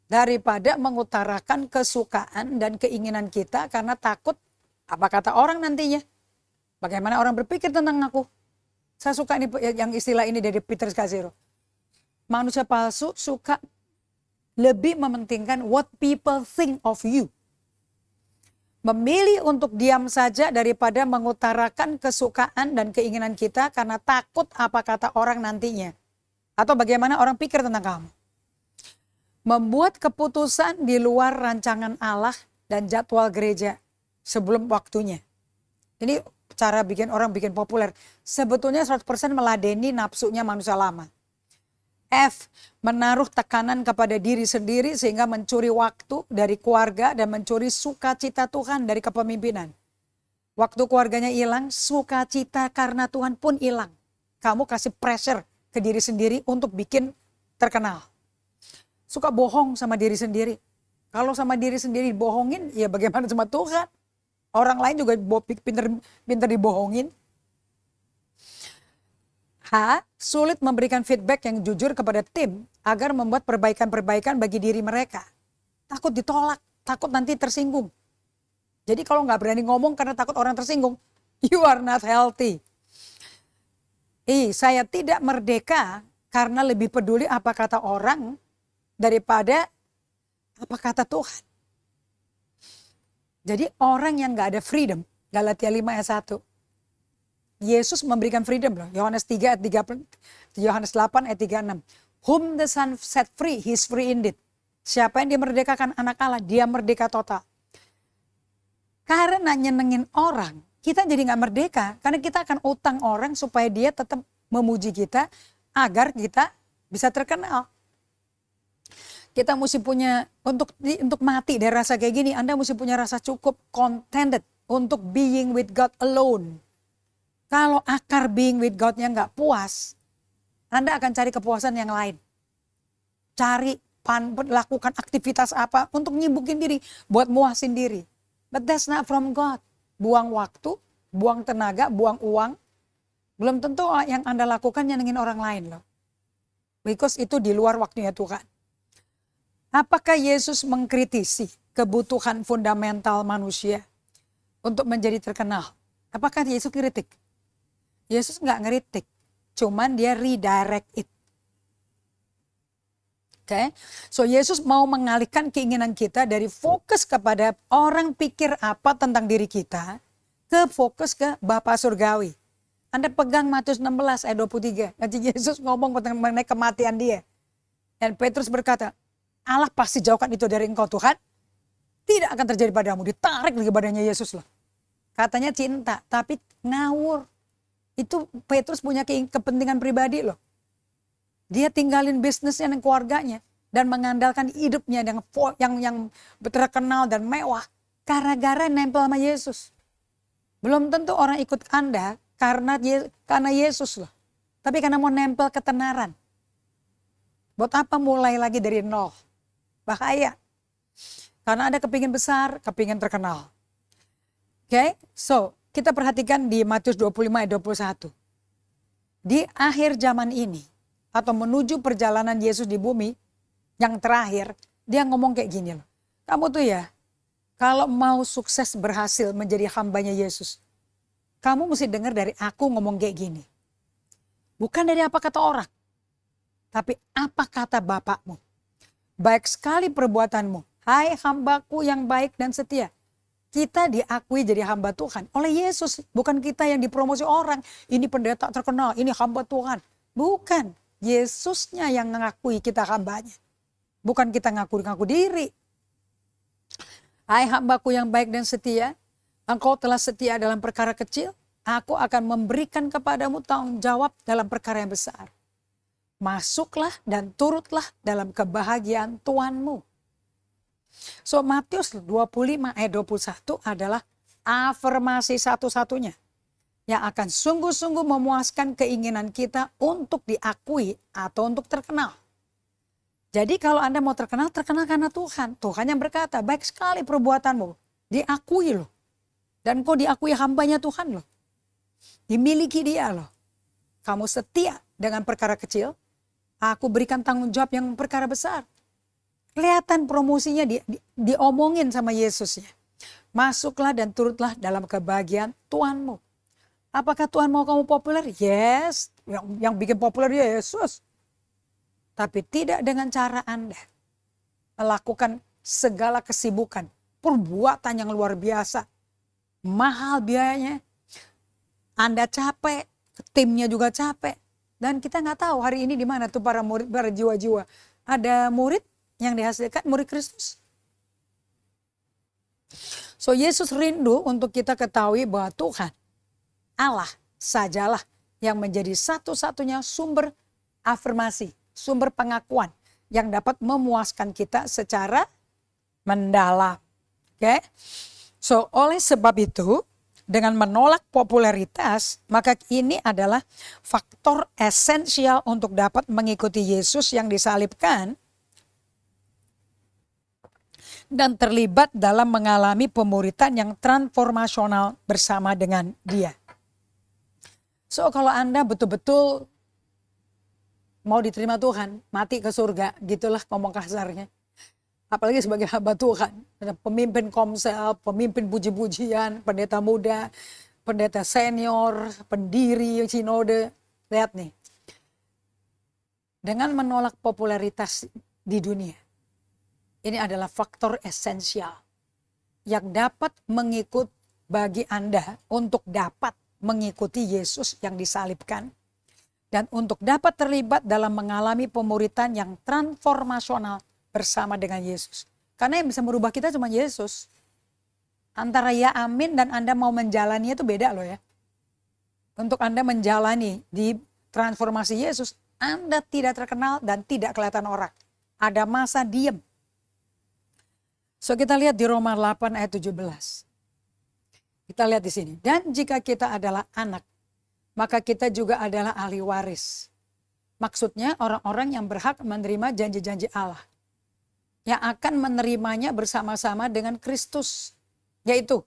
daripada mengutarakan kesukaan dan keinginan kita karena takut apa kata orang nantinya. Bagaimana orang berpikir tentang aku. Saya suka ini yang istilah ini dari Peter Scazzero. Manusia palsu suka lebih mementingkan what people think of you. Memilih untuk diam saja daripada mengutarakan kesukaan dan keinginan kita karena takut apa kata orang nantinya. Atau bagaimana orang pikir tentang kamu. Membuat keputusan di luar rancangan Allah dan jadwal gereja sebelum waktunya. Ini cara orang bikin populer. Sebetulnya 100% meladeni nafsunya manusia lama. F, menaruh tekanan kepada diri sendiri sehingga mencuri waktu dari keluarga dan mencuri sukacita Tuhan dari kepemimpinan. Waktu keluarganya hilang, sukacita karena Tuhan pun hilang. Kamu kasih pressure ke diri sendiri untuk bikin terkenal. Suka bohong sama diri sendiri. Kalau sama diri sendiri bohongin, ya bagaimana sama Tuhan? Orang lain juga pinter dibohongin. Sulit memberikan feedback yang jujur kepada tim agar membuat perbaikan-perbaikan bagi diri mereka. Takut ditolak, takut nanti tersinggung. Jadi kalau nggak berani ngomong karena takut orang tersinggung, you are not healthy. Saya tidak merdeka karena lebih peduli apa kata orang daripada apa kata Tuhan. Jadi orang yang nggak ada freedom, Galatia 5 ayat 1. Yesus memberikan freedom loh. Yohanes 3 ayat 30, Yohanes 8 ayat 36. Whom the Son set free, he is free indeed. Siapa yang dimerdekakan anak Allah, dia merdeka total. Karena nyenengin orang, kita jadi gak merdeka. Karena kita akan utang orang supaya dia tetap memuji kita agar kita bisa terkenal. Kita mesti punya, untuk mati dari rasa kayak gini, Anda mesti punya rasa cukup contented untuk being with God alone. Kalau akar being with God-nya gak puas, Anda akan cari kepuasan yang lain. Lakukan aktivitas apa untuk nyibukin diri, buat muasin diri. But that's not from God. Buang waktu, buang tenaga, buang uang. Belum tentu yang Anda lakukan nyenengin orang lain loh. Because itu di luar waktunya Tuhan. Apakah Yesus mengkritisi kebutuhan fundamental manusia untuk menjadi terkenal? Apakah Yesus kritik? Yesus nggak ngeritik, cuman dia redirect it. Okay? So Yesus mau mengalihkan keinginan kita dari fokus kepada orang pikir apa tentang diri kita ke fokus ke Bapa Surgawi. Anda pegang Matius 16 ayat 23. Nanti Yesus ngomong mengenai kematian dia. Dan Petrus berkata, Allah pasti jauhkan itu dari engkau Tuhan. Tidak akan terjadi padamu. Ditarik lagi badannya Yesus loh. Katanya cinta, tapi ngawur. Itu Petrus punya kepentingan pribadi loh. Dia tinggalin bisnisnya dan keluarganya. Dan mengandalkan hidupnya yang terkenal dan mewah. Gara-gara nempel sama Yesus. Belum tentu orang ikut Anda karena Yesus loh. Tapi karena mau nempel ketenaran. Buat apa mulai lagi dari nol? Bahaya. Karena Anda kepingin besar, kepingin terkenal. Oke, so kita perhatikan di Matius 25 ayat 21. Di akhir zaman ini, atau menuju perjalanan Yesus di bumi yang terakhir, dia ngomong kayak gini loh. Kamu tuh ya, kalau mau sukses berhasil menjadi hambanya Yesus, kamu mesti dengar dari aku ngomong kayak gini. Bukan dari apa kata orang, tapi apa kata Bapakmu. Baik sekali perbuatanmu, hai hambaku yang baik dan setia. Kita diakui jadi hamba Tuhan oleh Yesus. Bukan kita yang dipromosi orang. Ini pendeta terkenal, ini hamba Tuhan. Bukan, Yesusnya yang mengakui kita hambanya. Bukan kita ngaku-ngaku diri. Hai hambaku yang baik dan setia, engkau telah setia dalam perkara kecil, aku akan memberikan kepadamu tanggung jawab dalam perkara yang besar. Masuklah dan turutlah dalam kebahagiaan Tuhanmu. So Matius 25 ayat 21 adalah afirmasi satu-satunya yang akan sungguh-sungguh memuaskan keinginan kita untuk diakui atau untuk terkenal. Jadi kalau Anda mau terkenal, terkenal karena Tuhan. Tuhan yang berkata, baik sekali perbuatanmu, diakui loh. Dan kau diakui hambanya Tuhan loh. Dimiliki dia loh. Kamu setia dengan perkara kecil, aku berikan tanggung jawab yang perkara besar. Kelihatan promosinya diomongin sama Yesus ya. Masuklah dan turutlah dalam kebahagiaan Tuhanmu. Apakah Tuhan mau kamu populer? Yes. Yang bikin populer Yesus. Tapi tidak dengan cara Anda melakukan segala kesibukan. Perbuatan yang luar biasa. Mahal biayanya. Anda capek. Timnya juga capek. Dan kita nggak tahu hari ini di mana tuh para murid, para jiwa-jiwa. Ada murid yang dihasilkan murid Kristus. So Yesus rindu untuk kita ketahui bahwa Tuhan, Allah sajalah yang menjadi satu-satunya sumber afirmasi, sumber pengakuan yang dapat memuaskan kita secara mendalam. Oke? So oleh sebab itu, dengan menolak popularitas, maka ini adalah faktor esensial untuk dapat mengikuti Yesus yang disalibkan dan terlibat dalam mengalami pemuritan yang transformasional bersama dengan dia. So kalau Anda betul-betul mau diterima Tuhan, mati ke surga, gitulah ngomong kasarnya. Apalagi sebagai hamba Tuhan, ada pemimpin komsel, pemimpin puji-pujian, pendeta muda, pendeta senior, pendiri sinode. Lihat nih, dengan menolak popularitas di dunia, ini adalah faktor esensial yang dapat mengikut bagi Anda untuk dapat mengikuti Yesus yang disalibkan. Dan untuk dapat terlibat dalam mengalami pemuritan yang transformasional bersama dengan Yesus. Karena yang bisa merubah kita cuma Yesus. Antara ya amin dan Anda mau menjalani itu beda loh ya. Untuk Anda menjalani di transformasi Yesus, Anda tidak terkenal dan tidak kelihatan orang. Ada masa diam. So kita lihat di Roma 8 ayat 17. Kita lihat di sini. Dan jika kita adalah anak, maka kita juga adalah ahli waris. Maksudnya orang-orang yang berhak menerima janji-janji Allah. Yang akan menerimanya bersama-sama dengan Kristus. Yaitu,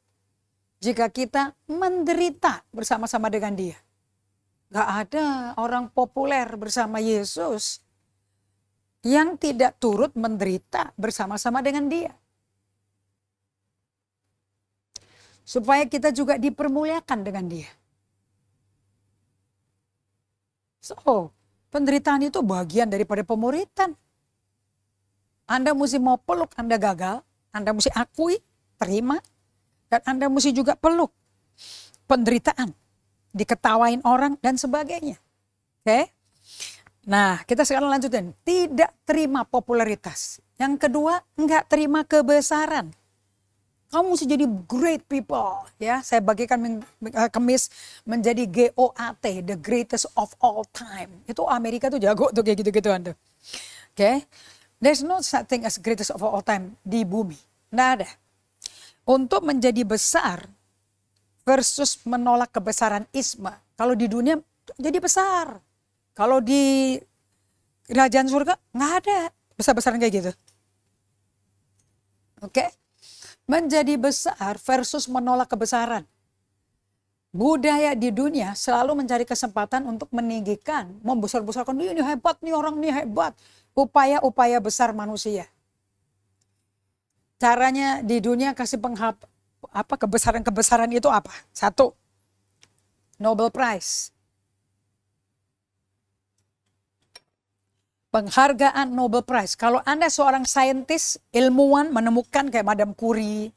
jika kita menderita bersama-sama dengan Dia. Gak ada orang populer bersama Yesus yang tidak turut menderita bersama-sama dengan Dia. Supaya kita juga dipermuliakan dengan Dia. So, penderitaan itu bagian daripada pemuritan. Anda mesti mau peluk Anda gagal, Anda mesti akui, terima, dan Anda mesti juga peluk penderitaan, diketawain orang dan sebagainya. Oke? Nah, kita sekarang lanjutin. Tidak terima popularitas. Yang kedua, enggak terima kebesaran. Kamu mesti jadi great people, ya. Saya bagikan kemis menjadi GOAT, the greatest of all time. Itu Amerika tuh jago tuh kayak gitu-gitu Anda. Oke. There's no such thing as greatest of all time di bumi. Nggak ada. Untuk menjadi besar versus menolak kebesaran isma. Kalau di dunia jadi besar. Kalau di kerajaan surga nggak ada besar-besaran kayak gitu. Oke. Menjadi besar versus menolak kebesaran. Budaya di dunia selalu mencari kesempatan untuk meninggikan, membesar-besarkan, ini hebat nih orang, ini hebat. Upaya-upaya besar manusia. Caranya di dunia kasih kebesaran-kebesaran itu apa? Satu, Nobel Prize. Penghargaan Nobel Prize. Kalau Anda seorang saintis, ilmuwan menemukan kayak Madame Curie,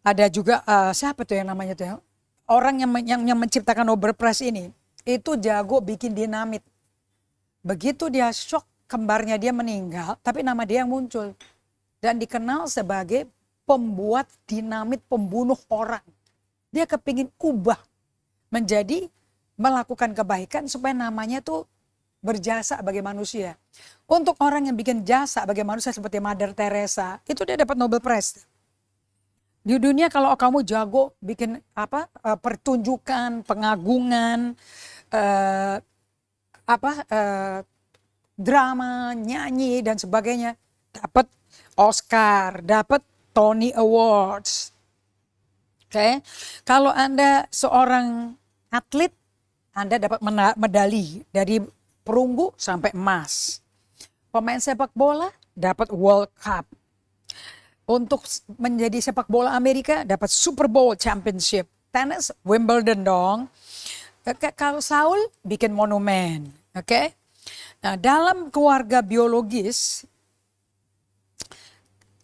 ada juga siapa tuh yang namanya tuh, orang yang menciptakan Nobel Prize ini, itu jago bikin dinamit. Begitu dia shock, kembarnya dia meninggal, tapi nama dia yang muncul dan dikenal sebagai pembuat dinamit pembunuh orang. Dia kepingin ubah menjadi melakukan kebaikan supaya namanya tuh berjasa bagi manusia. Untuk orang yang bikin jasa bagi manusia seperti Mother Teresa, itu dia dapat Nobel Prize. Di dunia kalau kamu jago bikin pertunjukan, pengagungan, drama, nyanyi dan sebagainya, dapat Oscar, dapat Tony Awards. Oke. Kalau Anda seorang atlet, Anda dapat medali dari perunggu sampai emas. Pemain sepak bola dapat World Cup. Untuk menjadi sepak bola Amerika dapat Super Bowl Championship. Tenis Wimbledon dong. Kalau Saul bikin monumen. Oke. Nah, dalam keluarga biologis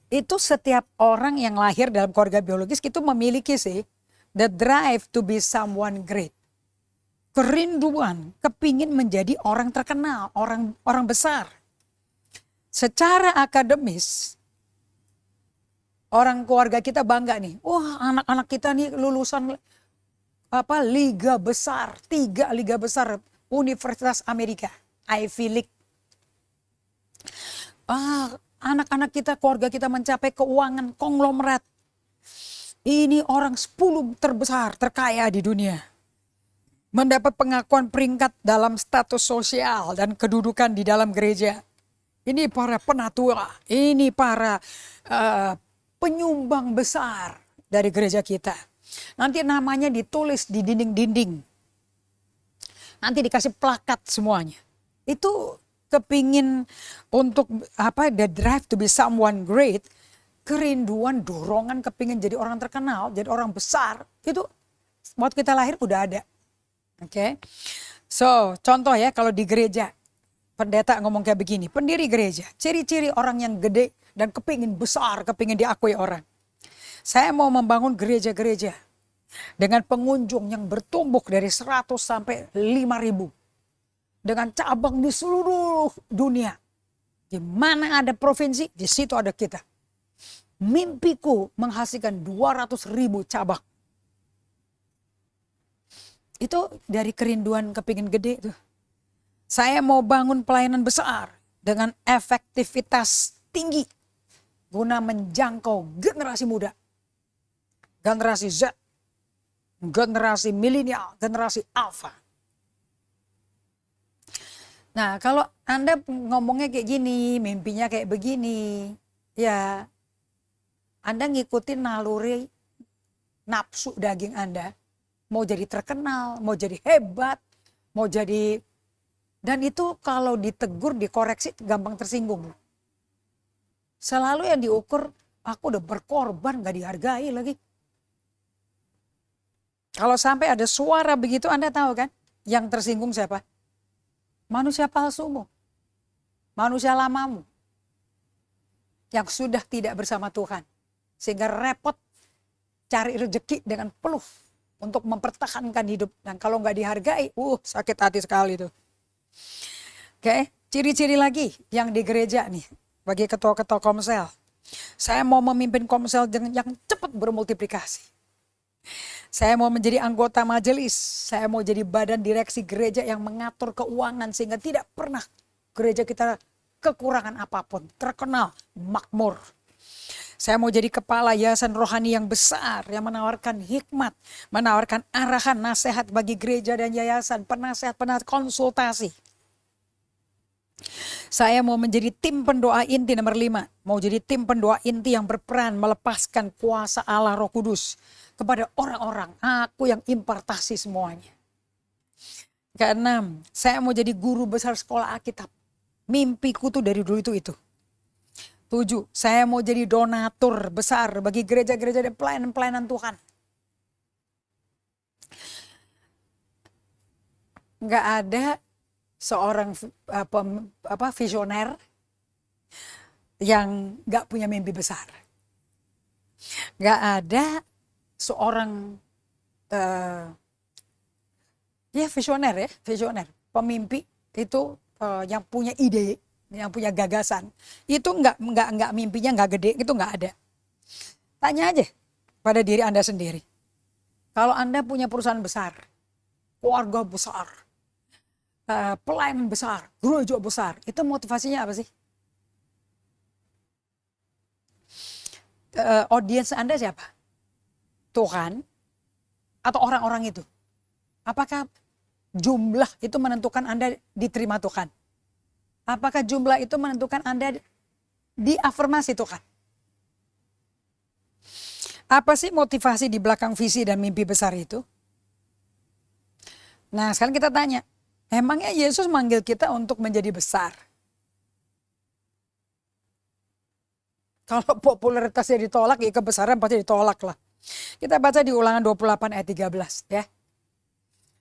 itu setiap orang yang lahir dalam keluarga biologis itu memiliki the drive to be someone great. Kerinduan, kepingin menjadi orang terkenal, orang besar. Secara akademis, orang keluarga kita bangga nih. Wah, anak-anak kita nih lulusan liga besar, 3 liga besar Universitas Amerika, Ivy League. Anak-anak kita, keluarga kita mencapai keuangan konglomerat. Ini orang 10 terbesar, terkaya di dunia. Mendapat pengakuan peringkat dalam status sosial dan kedudukan di dalam gereja. Ini para penatua, ini para penyumbang besar dari gereja kita. Nanti namanya ditulis di dinding-dinding. nanti dikasih plakat semuanya. Itu kepingin untuk the drive to be someone great, kerinduan, dorongan kepingin jadi orang terkenal, jadi orang besar, itu waktu kita lahir udah ada. Oke. So, contoh ya, kalau di gereja, pendeta ngomong kayak begini, pendiri gereja, ciri-ciri orang yang gede dan kepingin besar, kepingin diakui orang. Saya mau membangun gereja-gereja dengan pengunjung yang bertumbuh dari 100 sampai 5.000. Dengan cabang di seluruh dunia. Di mana ada provinsi, di situ ada kita. Mimpiku menghasilkan 200.000 cabang. Itu dari kerinduan kepingin gede tuh. Saya mau bangun pelayanan besar dengan efektivitas tinggi. Guna menjangkau generasi muda. Generasi Z. Generasi milenial, generasi alpha. Nah, kalau Anda ngomongnya kayak gini, mimpinya kayak begini, ya Anda ngikutin naluri nafsu daging Anda. Mau jadi terkenal, mau jadi hebat, mau jadi... Dan itu kalau ditegur, dikoreksi gampang tersinggung. Selalu yang diukur, aku udah berkorban gak dihargai lagi. Kalau sampai ada suara begitu, Anda tahu kan? Yang tersinggung siapa? Manusia palsumu, manusia lamamu yang sudah tidak bersama Tuhan. Sehingga repot cari rezeki dengan peluh untuk mempertahankan hidup. Dan kalau nggak dihargai, sakit hati sekali tuh. Oke, ciri-ciri lagi yang di gereja nih, bagi ketua-ketua komsel. Saya mau memimpin komsel yang cepat bermultiplikasi. Saya mau menjadi anggota majelis, saya mau jadi badan direksi gereja yang mengatur keuangan sehingga tidak pernah gereja kita kekurangan apapun, terkenal, makmur. Saya mau jadi kepala yayasan rohani yang besar yang menawarkan hikmat, menawarkan arahan, nasihat bagi gereja dan yayasan, penasehat konsultasi. Saya mau menjadi tim pendoa inti nomor 5, mau jadi tim pendoa inti yang berperan melepaskan kuasa Allah Roh Kudus kepada orang-orang, aku yang impartasi semuanya. Keenam, saya mau jadi guru besar sekolah Alkitab. Mimpiku tuh dari dulu itu. 7, saya mau jadi donatur besar bagi gereja-gereja dan pelayanan-pelayanan Tuhan. Nggak ada seorang visioner yang nggak punya mimpi besar. Nggak ada seorang visioner, pemimpi itu yang punya ide, yang punya gagasan, itu nggak mimpinya nggak gede, itu nggak ada. Tanya aja pada diri Anda sendiri. Kalau Anda punya perusahaan besar, keluarga besar, pelayanan besar, gereja besar, itu motivasinya apa sih? Audiens Anda siapa? Tuhan atau orang-orang itu? Apakah jumlah itu menentukan Anda diterima Tuhan? Apakah jumlah itu menentukan Anda diafirmasi Tuhan? Apa sih motivasi di belakang visi dan mimpi besar itu? Nah, sekarang kita tanya, emangnya Yesus manggil kita untuk menjadi besar? Kalau popularitasnya ditolak, ya kebesaran pasti ditolak lah. Kita baca di Ulangan 28 ayat 13 ya.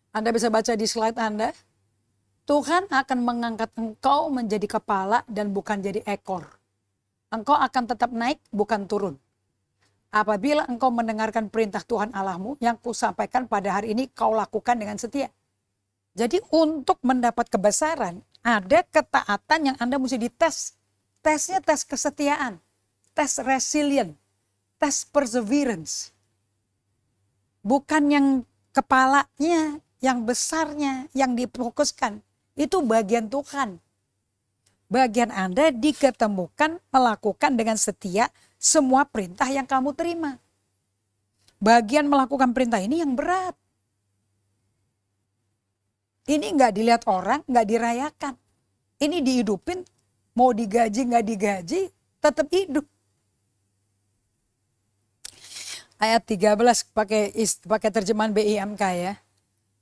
Anda bisa baca di slide Anda. Tuhan akan mengangkat engkau menjadi kepala dan bukan jadi ekor. Engkau akan tetap naik bukan turun. Apabila engkau mendengarkan perintah Tuhan Allahmu yang kusampaikan pada hari ini, kau lakukan dengan setia. Jadi untuk mendapat kebesaran, ada ketaatan yang Anda mesti dites. Tesnya tes kesetiaan, tes resilient, tes perseverance. Bukan yang kepalanya, yang besarnya, yang difokuskan. Itu bagian Tuhan. Bagian Anda diketemukan melakukan dengan setia semua perintah yang kamu terima. Bagian melakukan perintah ini yang berat. Ini nggak dilihat orang, nggak dirayakan. Ini dihidupin, mau digaji nggak digaji, tetap hidup. Ayat 13 pakai terjemahan BIMK ya.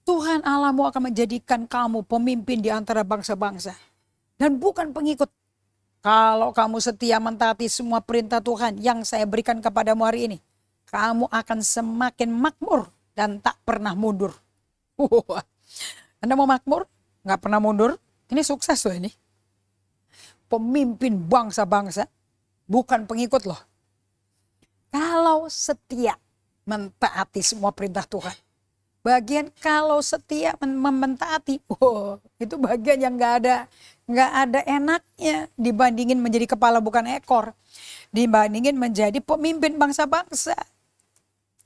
Tuhan Allahmu akan menjadikan kamu pemimpin di antara bangsa-bangsa. Dan bukan pengikut. Kalau kamu setia mentaati semua perintah Tuhan yang saya berikan kepadamu hari ini, kamu akan semakin makmur dan tak pernah mundur. Anda mau makmur? Nggak pernah mundur? Ini sukses loh ini. Pemimpin bangsa-bangsa, bukan pengikut loh. Kalau setia mentaati semua perintah Tuhan. Bagian kalau setia mentaati, itu bagian yang nggak ada enaknya dibandingin menjadi kepala bukan ekor, dibandingin menjadi pemimpin bangsa-bangsa.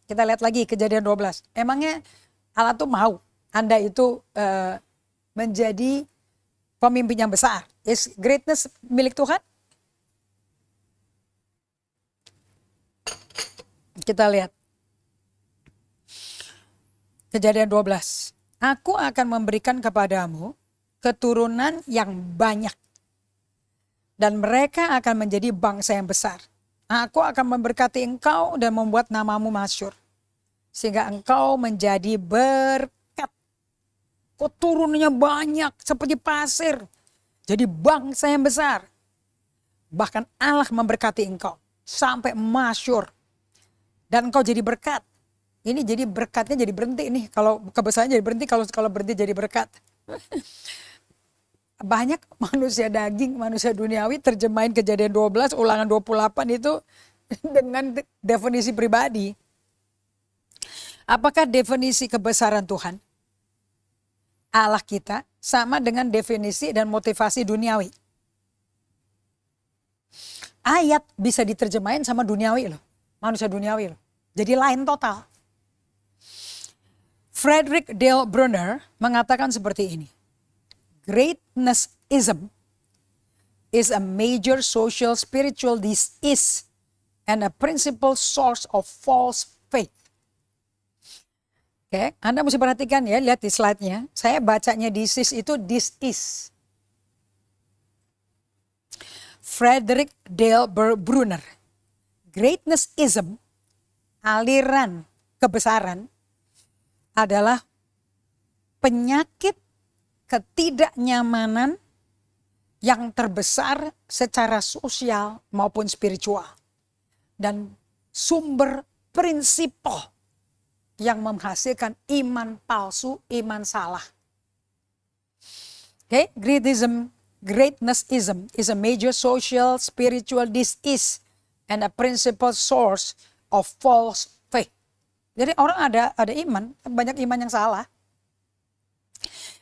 Kita lihat lagi Kejadian 12. Emangnya Allah tuh mau Anda itu menjadi pemimpin yang besar? Is greatness milik Tuhan? Kita lihat. Kejadian 12. Aku akan memberikan kepadamu keturunan yang banyak. Dan mereka akan menjadi bangsa yang besar. Aku akan memberkati engkau dan membuat namamu masyhur. Sehingga engkau menjadi berkat. Keturunannya banyak seperti pasir. Jadi bangsa yang besar. Bahkan Allah memberkati engkau sampai masyhur. Dan engkau jadi berkat. Ini jadi berkatnya jadi berhenti nih. Kalau kebesaran jadi berhenti, kalau berhenti jadi berkat. Banyak manusia daging, manusia duniawi terjemahin Kejadian 12, Ulangan 28 itu dengan definisi pribadi. Apakah definisi kebesaran Tuhan, Allah kita, sama dengan definisi dan motivasi duniawi? Ayat bisa diterjemahin sama duniawi loh, manusia duniawi loh. Jadi lain total. Frederick Dale Bruner mengatakan seperti ini. Greatnessism is a major social spiritual disease and a principal source of false faith. Oke, Anda mesti perhatikan ya, lihat di slide-nya. Saya bacanya disease itu dis-is. Frederick Dale Bruner. Greatnessism, aliran kebesaran, adalah penyakit ketidaknyamanan yang terbesar secara sosial maupun spiritual. Dan sumber prinsipal yang menghasilkan iman palsu, iman salah. Okay? Greatnessism is a major social spiritual disease and a principal source of false faith. Jadi orang ada iman, banyak iman yang salah.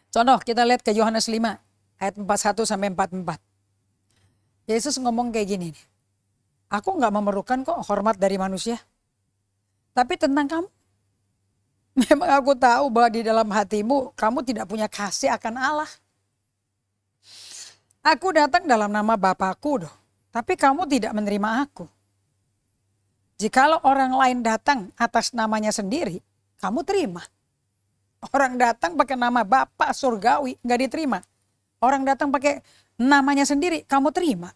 Contoh kita lihat ke Yohanes 5 ayat 41 sampai 44. Yesus ngomong kayak gini nih. Aku gak memerlukan kok hormat dari manusia. Tapi tentang kamu. Memang aku tahu bahwa di dalam hatimu kamu tidak punya kasih akan Allah. Aku datang dalam nama Bapakku doh. Tapi kamu tidak menerima aku. Jikalau orang lain datang atas namanya sendiri, kamu terima. Orang datang pakai nama Bapa surgawi, nggak diterima. Orang datang pakai namanya sendiri, kamu terima.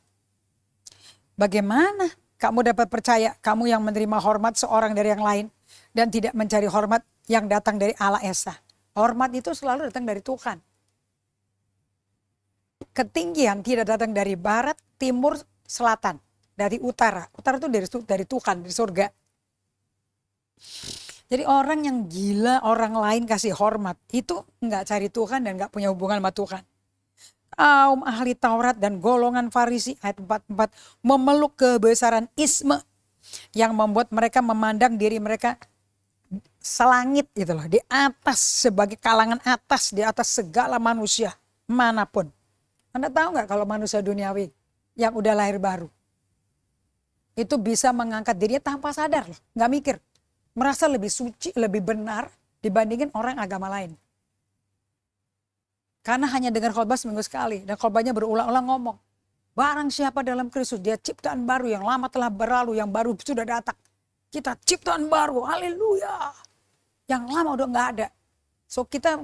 Bagaimana kamu dapat percaya kamu yang menerima hormat seorang dari yang lain dan tidak mencari hormat yang datang dari Allah Esa? Hormat itu selalu datang dari Tuhan. Ketinggian tidak datang dari barat, timur, selatan. Dari utara. Utara itu dari Tuhan, dari surga. Jadi orang yang gila orang lain kasih hormat, itu nggak cari Tuhan dan nggak punya hubungan sama Tuhan. Kaum ahli Taurat dan golongan Farisi ayat 44 memeluk kebesaran isme yang membuat mereka memandang diri mereka selangit gitu loh, di atas, sebagai kalangan atas, di atas segala manusia manapun. Anda tahu nggak kalau manusia duniawi yang udah lahir baru itu bisa mengangkat dirinya tanpa sadar loh, nggak mikir, merasa lebih suci, lebih benar dibandingin orang agama lain. Karena hanya dengar khotbah seminggu sekali dan khotbahnya berulang-ulang ngomong, barang siapa dalam Kristus dia ciptaan baru, yang lama telah berlalu, yang baru sudah datang. Kita ciptaan baru, haleluya. Yang lama udah nggak ada. So kita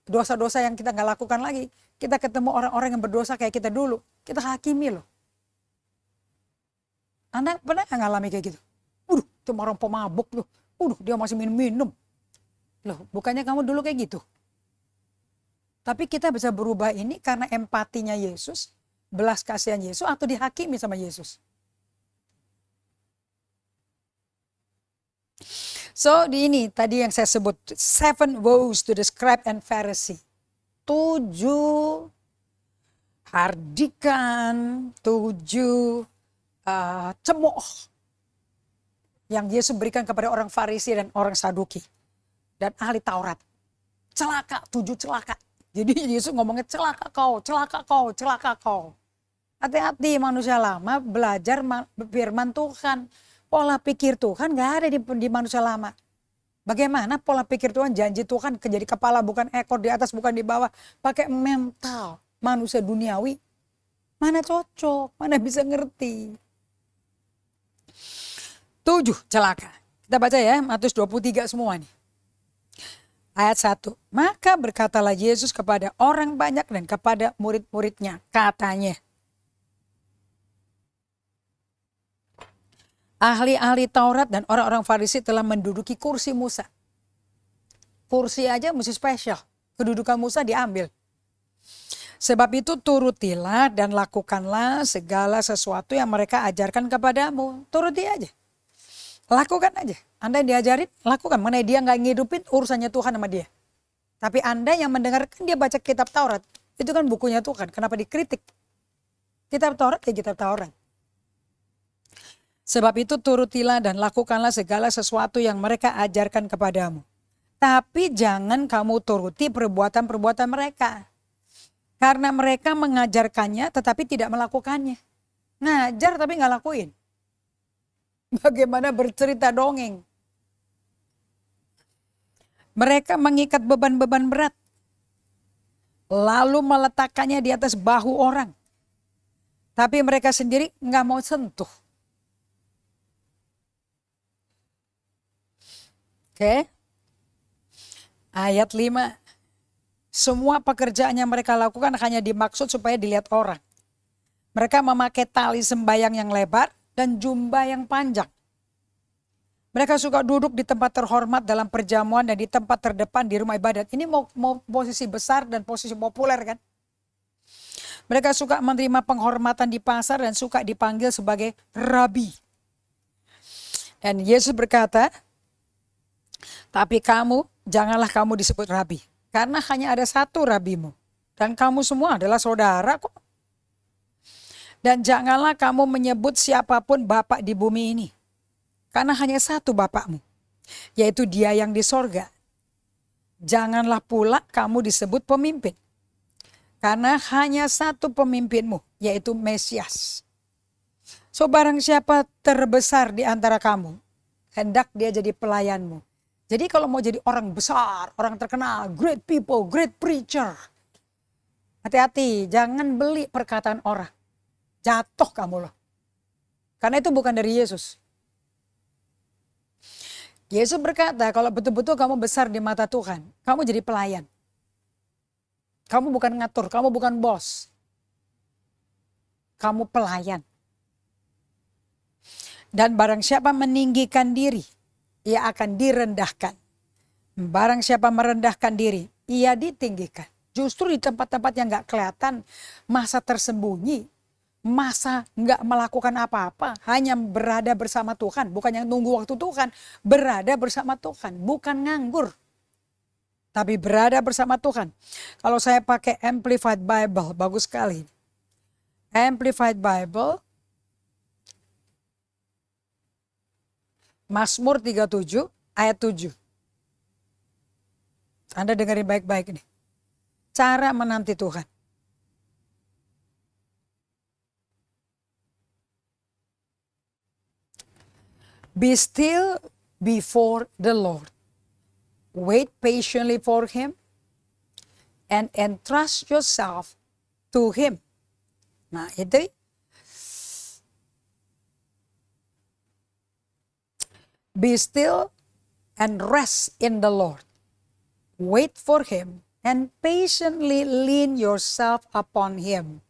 dosa-dosa yang kita nggak lakukan lagi, kita ketemu orang-orang yang berdosa kayak kita dulu, kita hakimi loh. Anda pernah nggak ngalami kayak gitu? Cuma orang pemabuk tuh. Dia masih minum-minum. Loh, bukannya kamu dulu kayak gitu? Tapi kita bisa berubah ini karena empatinya Yesus, belas kasihan Yesus, atau dihakimi sama Yesus. So di ini tadi yang saya sebut 7 woes to the scribe and Pharisee. 7 hardikan, 7 cemooh yang Yesus berikan kepada orang Farisi dan orang Saduki dan ahli Taurat. Celaka, 7 celaka. Jadi Yesus ngomongnya celaka kau, celaka kau, celaka kau. Hati-hati manusia lama belajar firman Tuhan. Pola pikir Tuhan gak ada di manusia lama. Bagaimana pola pikir Tuhan, janji Tuhan jadi kepala bukan ekor, di atas bukan di bawah. Pakai mental manusia duniawi. Mana cocok, mana bisa ngerti. 7 celaka. Kita baca ya, Matius 23 semua nih. Ayat 1. Maka berkatalah Yesus kepada orang banyak dan kepada murid-muridnya. Katanya. Ahli-ahli Taurat dan orang-orang Farisi telah menduduki kursi Musa. Kursi aja mesti spesial. Kedudukan Musa diambil. Sebab itu turutilah dan lakukanlah segala sesuatu yang mereka ajarkan kepadamu. Turuti aja. Lakukan aja. Anda yang diajarin, lakukan. Mana dia gak ngidupin, urusannya Tuhan sama dia. Tapi Anda yang mendengarkan, dia baca kitab Taurat. Itu kan bukunya Tuhan. Kenapa dikritik? Kitab Taurat ya kitab Taurat. Sebab itu turutilah dan lakukanlah segala sesuatu yang mereka ajarkan kepadamu. Tapi jangan kamu turuti perbuatan-perbuatan mereka. Karena mereka mengajarkannya tetapi tidak melakukannya. Ngajar tapi gak lakuin. Bagaimana bercerita dongeng. Mereka mengikat beban-beban berat. Lalu meletakkannya di atas bahu orang. Tapi mereka sendiri gak mau sentuh. Oke. Ayat 5. Semua pekerjaan yang mereka lakukan hanya dimaksud supaya dilihat orang. Mereka memakai tali sembayang yang lebar dan jubah yang panjang. Mereka suka duduk di tempat terhormat dalam perjamuan dan di tempat terdepan di rumah ibadat. Ini mau posisi besar dan posisi populer kan. Mereka suka menerima penghormatan di pasar dan suka dipanggil sebagai rabi. Dan Yesus berkata, tapi kamu, janganlah kamu disebut rabi. Karena hanya ada satu rabimu. Dan kamu semua adalah saudara kok. Dan janganlah kamu menyebut siapapun Bapak di bumi ini. Karena hanya satu Bapakmu. Yaitu Dia yang di sorga. Janganlah pula kamu disebut pemimpin. Karena hanya satu pemimpinmu. Yaitu Mesias. So barang siapa terbesar di antara kamu. Hendak dia jadi pelayanmu. Jadi kalau mau jadi orang besar, orang terkenal, great people, great preacher. Hati-hati, jangan beli perkataan orang. Jatuh kamu loh. Karena itu bukan dari Yesus. Yesus berkata kalau betul-betul kamu besar di mata Tuhan, kamu jadi pelayan. Kamu bukan ngatur, kamu bukan bos. Kamu pelayan. Dan barang siapa meninggikan diri, ia akan direndahkan. Barang siapa merendahkan diri, ia ditinggikan. Justru di tempat-tempat yang gak kelihatan, masa tersembunyi, masa gak melakukan apa-apa, hanya berada bersama Tuhan. Bukan yang nunggu waktu Tuhan, berada bersama Tuhan, bukan nganggur. Tapi berada bersama Tuhan. Kalau saya pakai Amplified Bible, bagus sekali. Amplified Bible, Mazmur 37 ayat 7. Anda dengerin baik-baik nih. Cara menanti Tuhan. Be still before the Lord. Wait patiently for Him and entrust yourself to Him. Nah itu. Be still and rest in the Lord. Wait for Him and patiently lean yourself upon Him.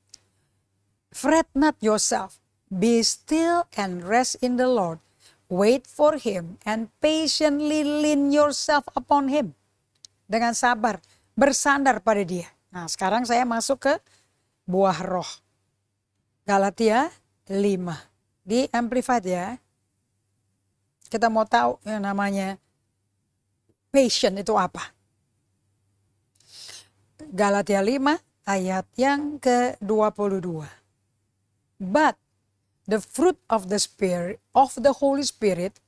Fret not yourself. Be still and rest in the Lord. Wait for Him and patiently lean yourself upon Him. Dengan sabar, bersandar pada Dia. Nah, sekarang saya masuk ke buah roh. Galatia 5. Di Amplified ya. Kita mau tahu yang namanya passion itu apa. Galatia 5 ayat yang ke-22. But the fruit of the Spirit, of the Holy Spirit,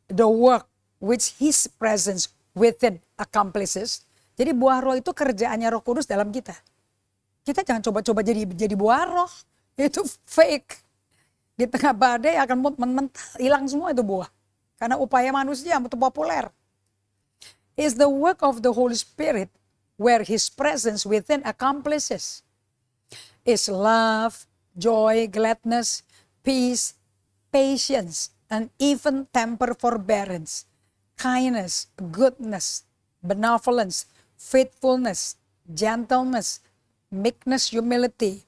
the work which His presence within accomplishes. Jadi buah roh itu kerjaannya Roh Kudus dalam kita. Kita jangan coba-coba jadi buah roh. Itu fake. Di tengah badai akan mentah, hilang semua itu buah. Karena upaya manusia untuk populer. Is the work of the Holy Spirit where His presence within accomplishes. Is love, joy, gladness, peace, patience, and even temper, forbearance, kindness, goodness, benevolence, faithfulness, gentleness, meekness, humility,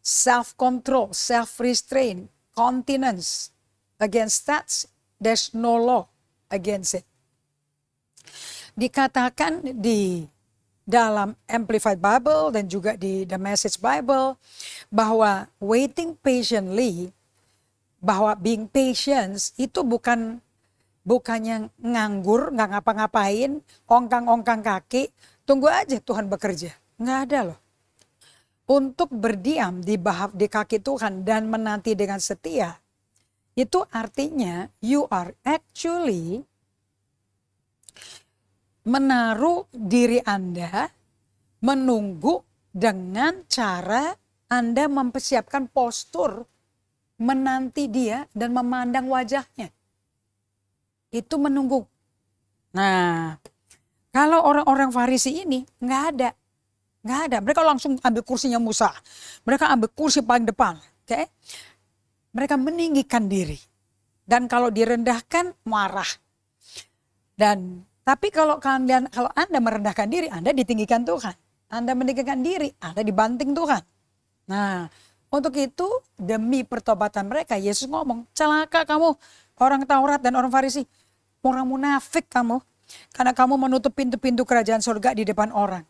self-control, self-restraint, continence. Against that, there's no law against it. Dikatakan di dalam Amplified Bible dan juga di The Message Bible bahwa waiting patiently, bahwa being patient itu bukannya nganggur, nggak ngapa-ngapain, ongkang-ongkang kaki, tunggu aja Tuhan bekerja. Nggak ada loh. Untuk berdiam di kaki Tuhan dan menanti dengan setia, itu artinya you are actually menaruh diri Anda, menunggu dengan cara Anda mempersiapkan postur, menanti dia dan memandang wajahnya. Itu menunggu. Nah, kalau orang-orang Farisi ini nggak ada. Mereka langsung ambil kursinya Musa. Mereka ambil kursi paling depan. Okay? Mereka meninggikan diri. Dan kalau direndahkan, marah. Tapi kalau Anda merendahkan diri, Anda ditinggikan Tuhan. Anda meninggikan diri, Anda dibanting Tuhan. Nah, untuk itu demi pertobatan mereka, Yesus ngomong, celaka kamu orang Taurat dan orang Farisi. Orang munafik kamu. Karena kamu menutup pintu-pintu kerajaan surga di depan orang.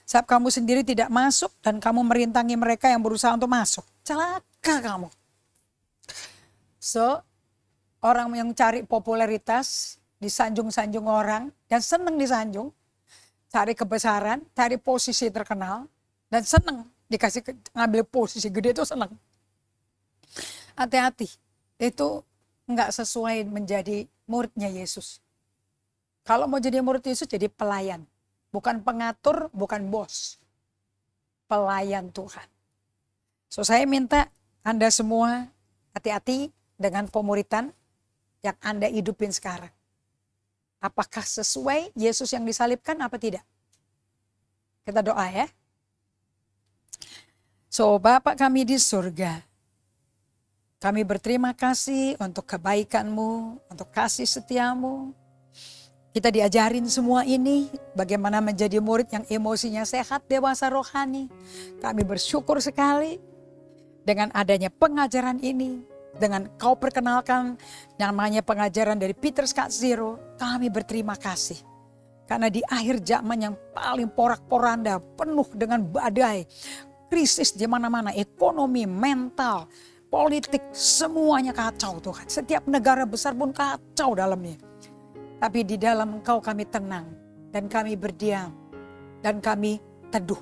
Sebab kamu sendiri tidak masuk dan kamu merintangi mereka yang berusaha untuk masuk. Celaka kamu. So, orang yang cari popularitas, disanjung-sanjung orang dan senang disanjung, cari kebesaran, cari posisi terkenal dan senang dikasih ngambil posisi gede itu senang. Hati-hati, itu nggak sesuai menjadi muridnya Yesus. Kalau mau jadi murid Yesus jadi pelayan, bukan pengatur, bukan bos, pelayan Tuhan. So saya minta Anda semua hati-hati dengan pemuritan yang Anda hidupin sekarang. Apakah sesuai Yesus yang disalibkan apa tidak? Kita doa ya. So Bapa kami di surga, kami berterima kasih untuk kebaikan-Mu, untuk kasih setia-Mu. Kita diajarin semua ini bagaimana menjadi murid yang emosinya sehat, dewasa rohani. Kami bersyukur sekali dengan adanya pengajaran ini. Dengan kau perkenalkan namanya pengajaran dari Peter Scott Zero, kami berterima kasih. Karena di akhir zaman yang paling porak-poranda, penuh dengan badai, krisis di mana-mana, ekonomi, mental, politik, semuanya kacau Tuhan. Setiap negara besar pun kacau dalamnya. Tapi di dalam Engkau kami tenang dan kami berdiam dan kami teduh.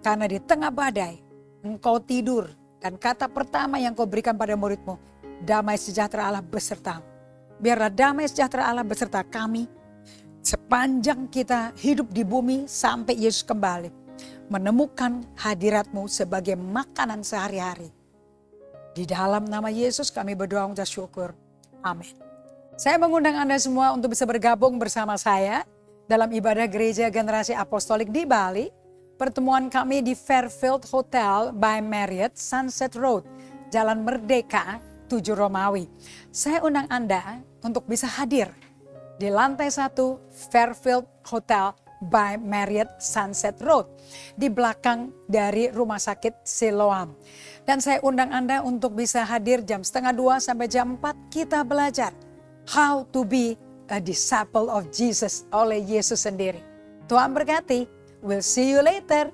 Karena di tengah badai, Engkau tidur. Dan kata pertama yang kau berikan pada murid-Mu, damai sejahtera Allah beserta. Biarlah damai sejahtera Allah beserta kami sepanjang kita hidup di bumi sampai Yesus kembali. Menemukan hadirat-Mu sebagai makanan sehari-hari. Di dalam nama Yesus kami berdoa mengucap syukur. Amin. Saya mengundang Anda semua untuk bisa bergabung bersama saya dalam ibadah gereja generasi apostolik di Bali. Pertemuan kami di Fairfield Hotel by Marriott, Sunset Road, Jalan Merdeka, 7 Romawi. Saya undang Anda untuk bisa hadir di lantai 1 Fairfield Hotel by Marriott, Sunset Road, di belakang dari Rumah Sakit Siloam. Dan saya undang Anda untuk bisa hadir jam 1:30 sampai jam 4 kita belajar how to be a disciple of Jesus oleh Yesus sendiri. Tuhan berkati. We'll see you later.